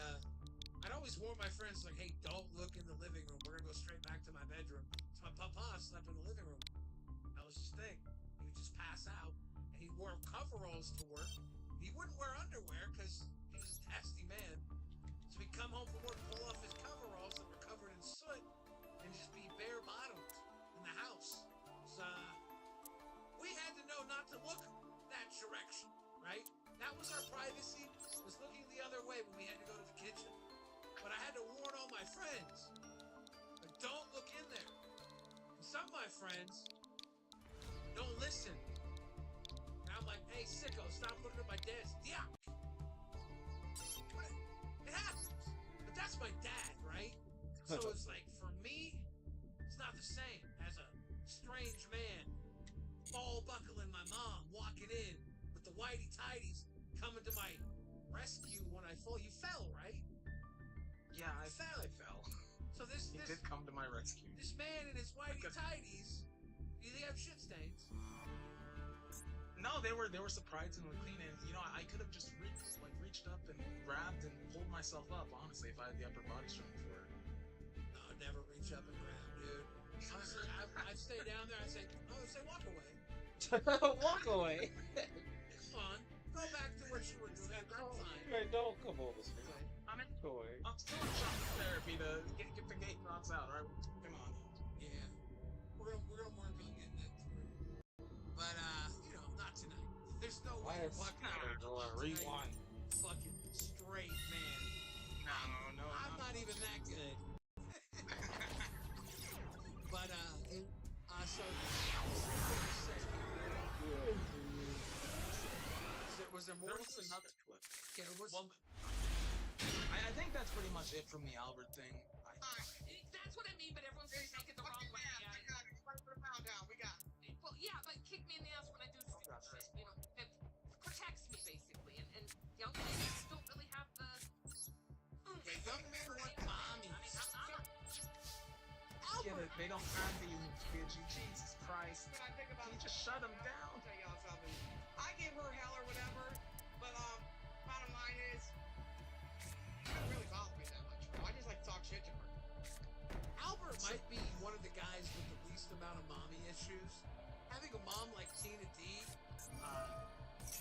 I'd always warn my friends, like, hey, don't look in the living room. We're gonna go straight back to my bedroom. So my papa slept in the living room. That was his thing. He would just pass out, and he wore coveralls to work. He wouldn't wear underwear because he was a nasty man. So he'd come home from work, pull off his coveralls that were covered in soot, and just be bare bottomed in the house. So we had to know not to look that direction, right? That was our privacy, was looking the other way when we had to go to the kitchen. But I had to warn all my friends, like, don't look in there. And some of my friends don't listen. And I'm like, hey, sicko, stop looking at my desk. Yeah. But it happens. But that's my dad, right? So it's like, for me, it's not the same as a strange man, ball buckling my mom, walking in with the whitey tighties, coming to my rescue when I fall. You fell, right? Yeah, I fell. So He did come to my rescue. This man in his whitey tighties, do they have shit stains? No, they were surprisingly clean, and I could have just reached reached up and grabbed and pulled myself up. Honestly, if I had the upper body strength for it. No, never reach up and grab, dude. Honestly, I'd stay down there. I'd say, walk away. Walk away. Come on, go back to what you were doing. That's fine. Right, don't come over here. I'm in. Go away. I'm still in shock therapy to get the gate knots out. All right, come on. Yeah, we're gonna work on getting that through. But not tonight. There's no way you're fucking rewind. fucking straight, man. No. I'm not even that good. But so was there more? There was another clip. Yeah, there was. Well, I think that's pretty much it from the Albert thing. That's what I mean, but everyone's gonna take it the wrong way. I got it. Put a pound down. We got it. Well, yeah, but kick me in the ass when I do stupid shit. You know, it protects me basically, and young ladies don't really have the. Yeah, young men want mommies. Get it? They don't have the bitchy. Jesus Christ! When I think about Can you just shut them down? I'll tell y'all something. I give her hell or whatever, but bottom line is, it doesn't really bother me that much. I just like to talk shit to her. Albert might be one of the guys with the least amount of mommy issues. Having a mom like Tina D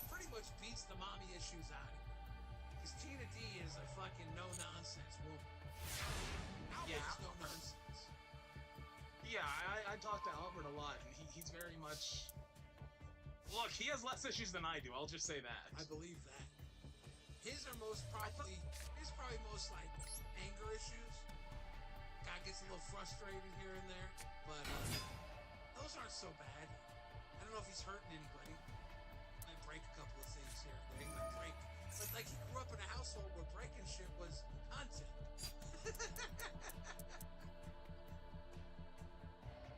pretty much beats the mommy issues out of him. Because Tina D is a fucking no-nonsense woman. Albert's no-nonsense. Yeah, I talk to Albert a lot, and he's very much... Look, he has less issues than I do, I'll just say that. I believe that. His are probably most like anger issues. Guy gets a little frustrated here and there, but those aren't so bad. I don't know if he's hurting anybody. Might break a couple of things here and there. He might break, but like he grew up in a household where breaking shit was content.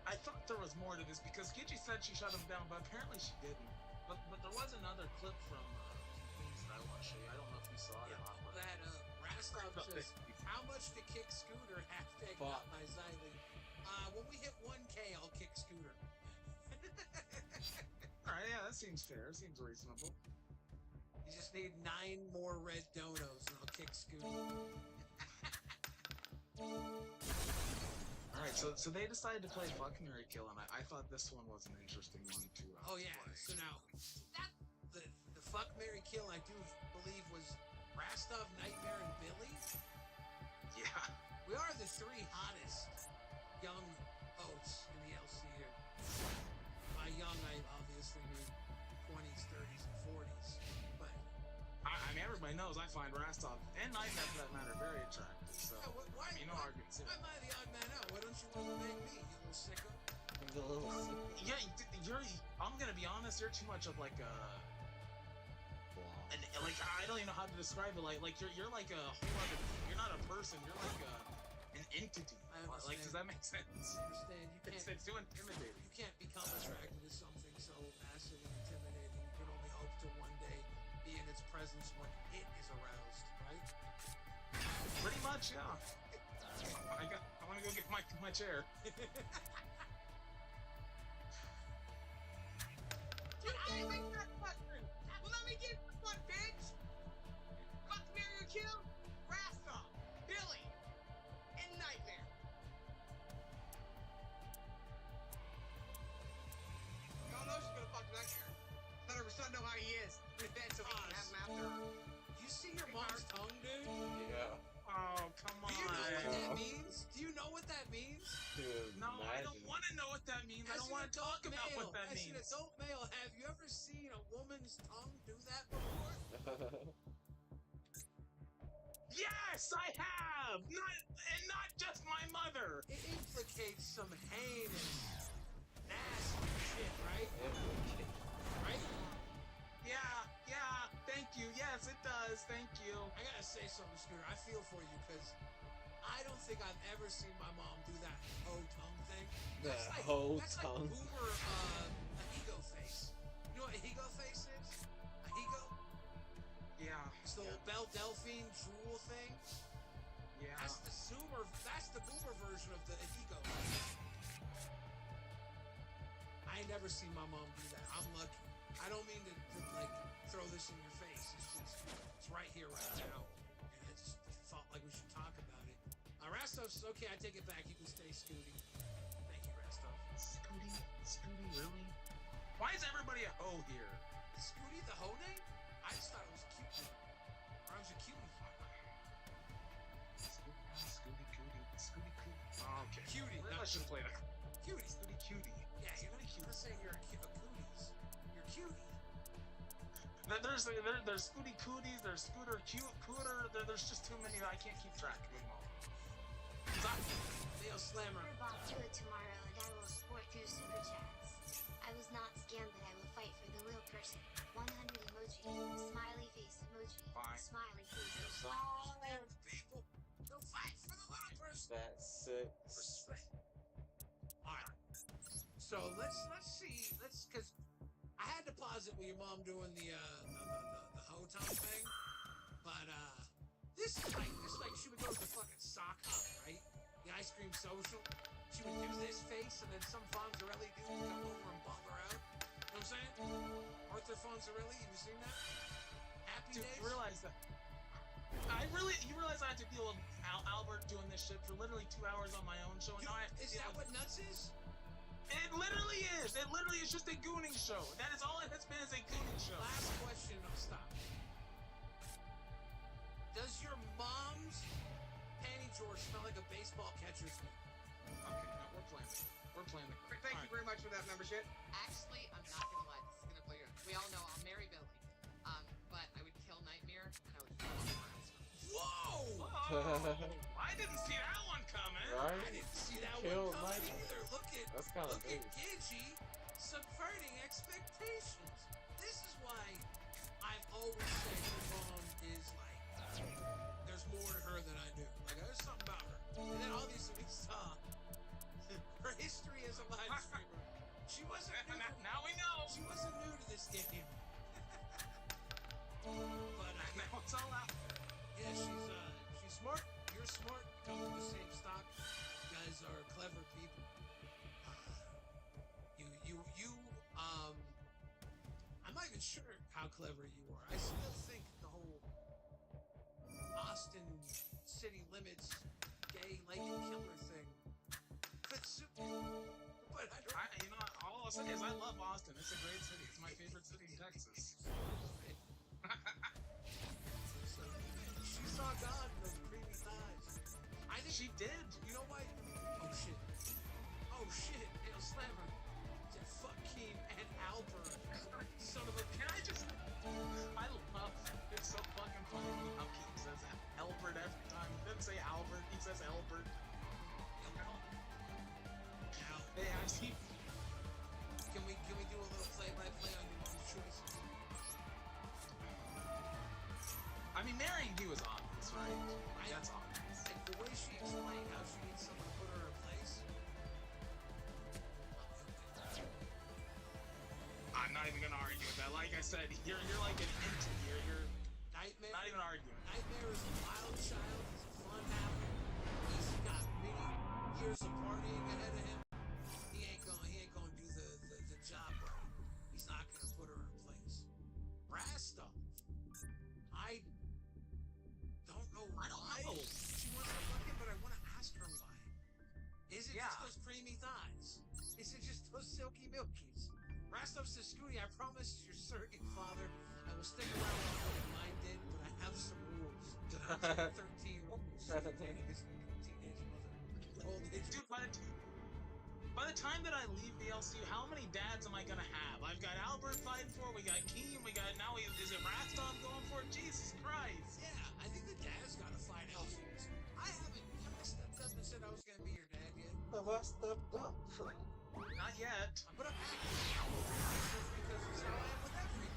I thought there was more to this because Gigi said she shut him down, but apparently she didn't. But there was another clip from things that I want to show you. I don't know if you saw it or not. But That Rastov says, how much to kick Scooter? Hashtag not my Xylee. When we hit 1K, I'll kick Scooter. Alright, yeah, that seems fair. Seems reasonable. You just need 9 more red donos and I'll kick Scooter. Alright, so they decided to play Fuck, Marry, Kill, and I thought this one was an interesting one to Oh yeah, play. so now, the Fuck, Marry, Kill I do believe was Rastov, Nightmare, and Billy. Yeah. We are the 3 hottest young oats in the LCU. By young, I obviously mean 20s, 30s, and 40s. But I mean, everybody knows I find Rastov and Nightmare for that matter very attractive. So yeah, why, I mean, no arguments here. why am I the odd man out? Why don't you want to make me, you little sicko? Yeah, you're. I'm gonna be honest. You're too much of like a. And like I don't even know how to describe it. Like you're like a whole other. You're not a person. You're like an entity. Like, does that make sense? I understand. You can't. It's too intimidating. You can't become attracted to something so massive and intimidating. You can only hope to one day be in its presence when it is aroused, right? Pretty much, yeah. I want to go get my chair. You can't make that question. Well, let me get this one, bitch. Fuck, marry, or kill. Rastov, Billy, and Nightmare. Y'all know she's gonna fuck Nightmare. Let her son know how he is. In bed so we can have him after her. You see your mom's tongue, dude? Yeah. Oh, come on. Do you know what that means? Do you know what that means? Dude, No, I don't want to know what that means. I don't want to talk about what that means. As an adult male, have you ever seen a woman's tongue do that before? Yes, I have. Not just my mother. It implicates some heinous, nasty shit, right? Right? Yeah. Thank you. Yes, it does. Thank you. I gotta say something, Scooter. I feel for you because I don't think I've ever seen my mom do that hoe tongue thing. That's like boomer ego face. You know what a ego face is? A ego? Yeah. It's the little Belle Delphine drool thing. Yeah. That's the boomer version of the ego. I ain't never seen my mom do that. I'm lucky. I don't mean to like throw this in your face. It's right here, right now, and I just felt like we should talk about it. Rastov's okay. I take it back. You can stay, Scooty. Thank you, Rastov. Scooty, really? Why is everybody a hoe here? Scooty, the hoe name? I just thought it was a cute name. Rhymes with cutie. Scooty. Oh, okay. Cutie. I should play that. Cutie. Scooty cutie. Yeah, you're gonna cute. Let's say you're a cooties. You're cutie. There's Scooty cooties. There's Scooter cooter. There's just too many. I can't keep track of them all. Leo Slammer. Bob, do it tomorrow, and I will support through super chats. I was not scammed, but I will fight for the real person. 100 emoji. Smiley face emoji. Fine. Smiley face emoji. Oh, people, go fight for the little person. That's six. Respect. All right. So let's see. Because I had to pause it with your mom doing the hoe time thing, but this is like she would go to the fucking sock hop, right? The ice cream social. She would do this face, and then some Fonzarelli dude would come over and ball her out. You know what I'm saying? Arthur Fonzarelli, have you seen that? Happy Dude, Days? you realize I had to deal with Albert doing this shit for literally 2 hours on my own show. Dude, Now I have to is deal that with what Nuts is? It literally is. It literally is just a gooning show. That is all it has been, is a gooning show. Last question, I'll stop. Does your mom's panty drawer smell like a baseball catcher's mitt? Okay, no, we're playing. We're playing the card. Thank you very much for that membership. Actually, I'm not gonna lie. This is gonna blow your. We all know I'll marry Billy. But I would kill Nightmare and I would kill Whoa! I didn't see that one coming. Right? I didn't see that Kill one coming Nightmare. either. That's kind of Look at Gidgey subverting expectations. This is why I've always said your mom is like, there's more to her than I do. Like, there's something about her. And then obviously we saw her history as a live streamer. She wasn't new. Now we know. She wasn't new to this game. But Now it's all out. yeah, she's smart. You're smart. Come from the same stock. You guys are clever people. I'm not even sure how clever you are. I still think the whole Austin city limits gay Lincoln killer thing could suit you. But I don't. You know, all I'll say is I love Austin. It's a great city. It's my favorite city in Texas. She saw God in those creamy thighs. I think She did. You know why? Oh shit. Oh shit. Hail Slammer. Said fuck Keem and Albert. Son of a. Can I just? I love. It's so fucking funny how Keem says Albert every time. He doesn't say Albert. He says Albert. Hey, I see. Can we do a little play-by-play on your mom's choices? I mean, marrying you is obvious, right? That's obvious. Like the way she explained how she needs someone to put her in place. I'm not even gonna argue with that. Like I said, you're like an entity. You're Nightmare. not even arguing. Nightmare is a wild child. He's a fun apple. He's got many years of partying ahead of him. He ain't gonna do the job right. He's not gonna put her in place. Rastov. I don't know why. She wants to fuck him, but I want to ask her why. Is it just those creamy thighs? Is it just those silky milkies? Rastov says, Scooty, I promise your surrogate father I will stick around longer than mine did, but I have some rules. I'm 13-year-old dating his teenage mother. Old age. Dude, by the time that I leave the LCU, how many dads am I gonna have? I've got Albert fighting for it, we got Keem, we got is it Rastov going for it? Jesus Christ. Yeah, I think the dad's gotta fight LCUs. I stepped up and said I was gonna be your dad yet. Have I stepped up? Not yet. But I'm acting because it's how I am with everything.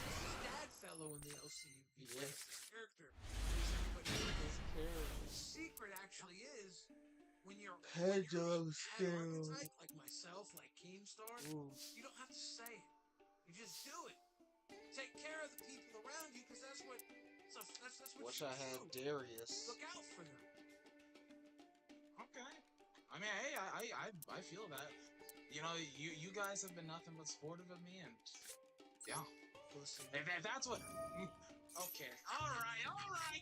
This is Dad Fellow in the LCU. He plays this character. The secret actually is when you're Hedgehog an archetype like myself, like Keemstar, you don't have to say it. You just do it. Take care of the people around you because that's what Wish you I had do. Darius. Look out for them. Okay. I mean, hey, I feel that. you know, you guys have been nothing but supportive of me, and yeah. If that's what. Okay. All right.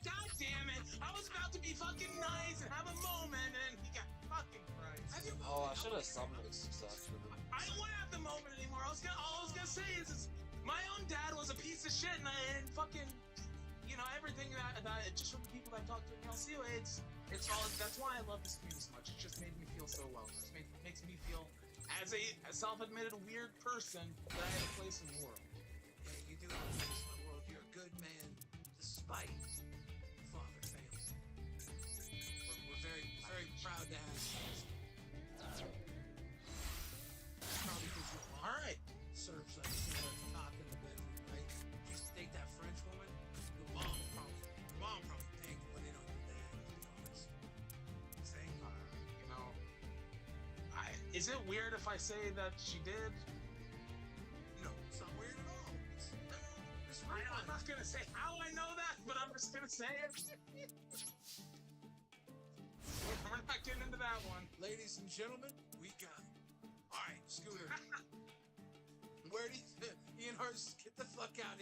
God damn it! I was about to be fucking nice and have a moment, and he got fucking Christ. Oh, I should have summoned success for them. I don't want to have the moment anymore. All I was gonna say is my own dad was a piece of shit, and fucking, you know, everything that just from the people that talked to me, I'll see you. It's all. That's why I love this community so much. It just made me feel so welcome. It makes me feel, as a self-admitted weird person, that I have a place in the world. Yeah, you do have a place in the world. You're a good man, despite father failing. We're very, very proud to have you. Probably because your mom serves like similar cock in the bedroom, right? You used to date that French woman. Your mom probably tanked what in on your dad, to be honest. Same. You know, is it weird if I say that she did? No, it's not weird at all. It's I'm not gonna say how I know that, but I'm just gonna say it. We're not getting into that one. Ladies and gentlemen, we got him. All right, Scooter. Where do you, Ian Hurst, get the fuck out of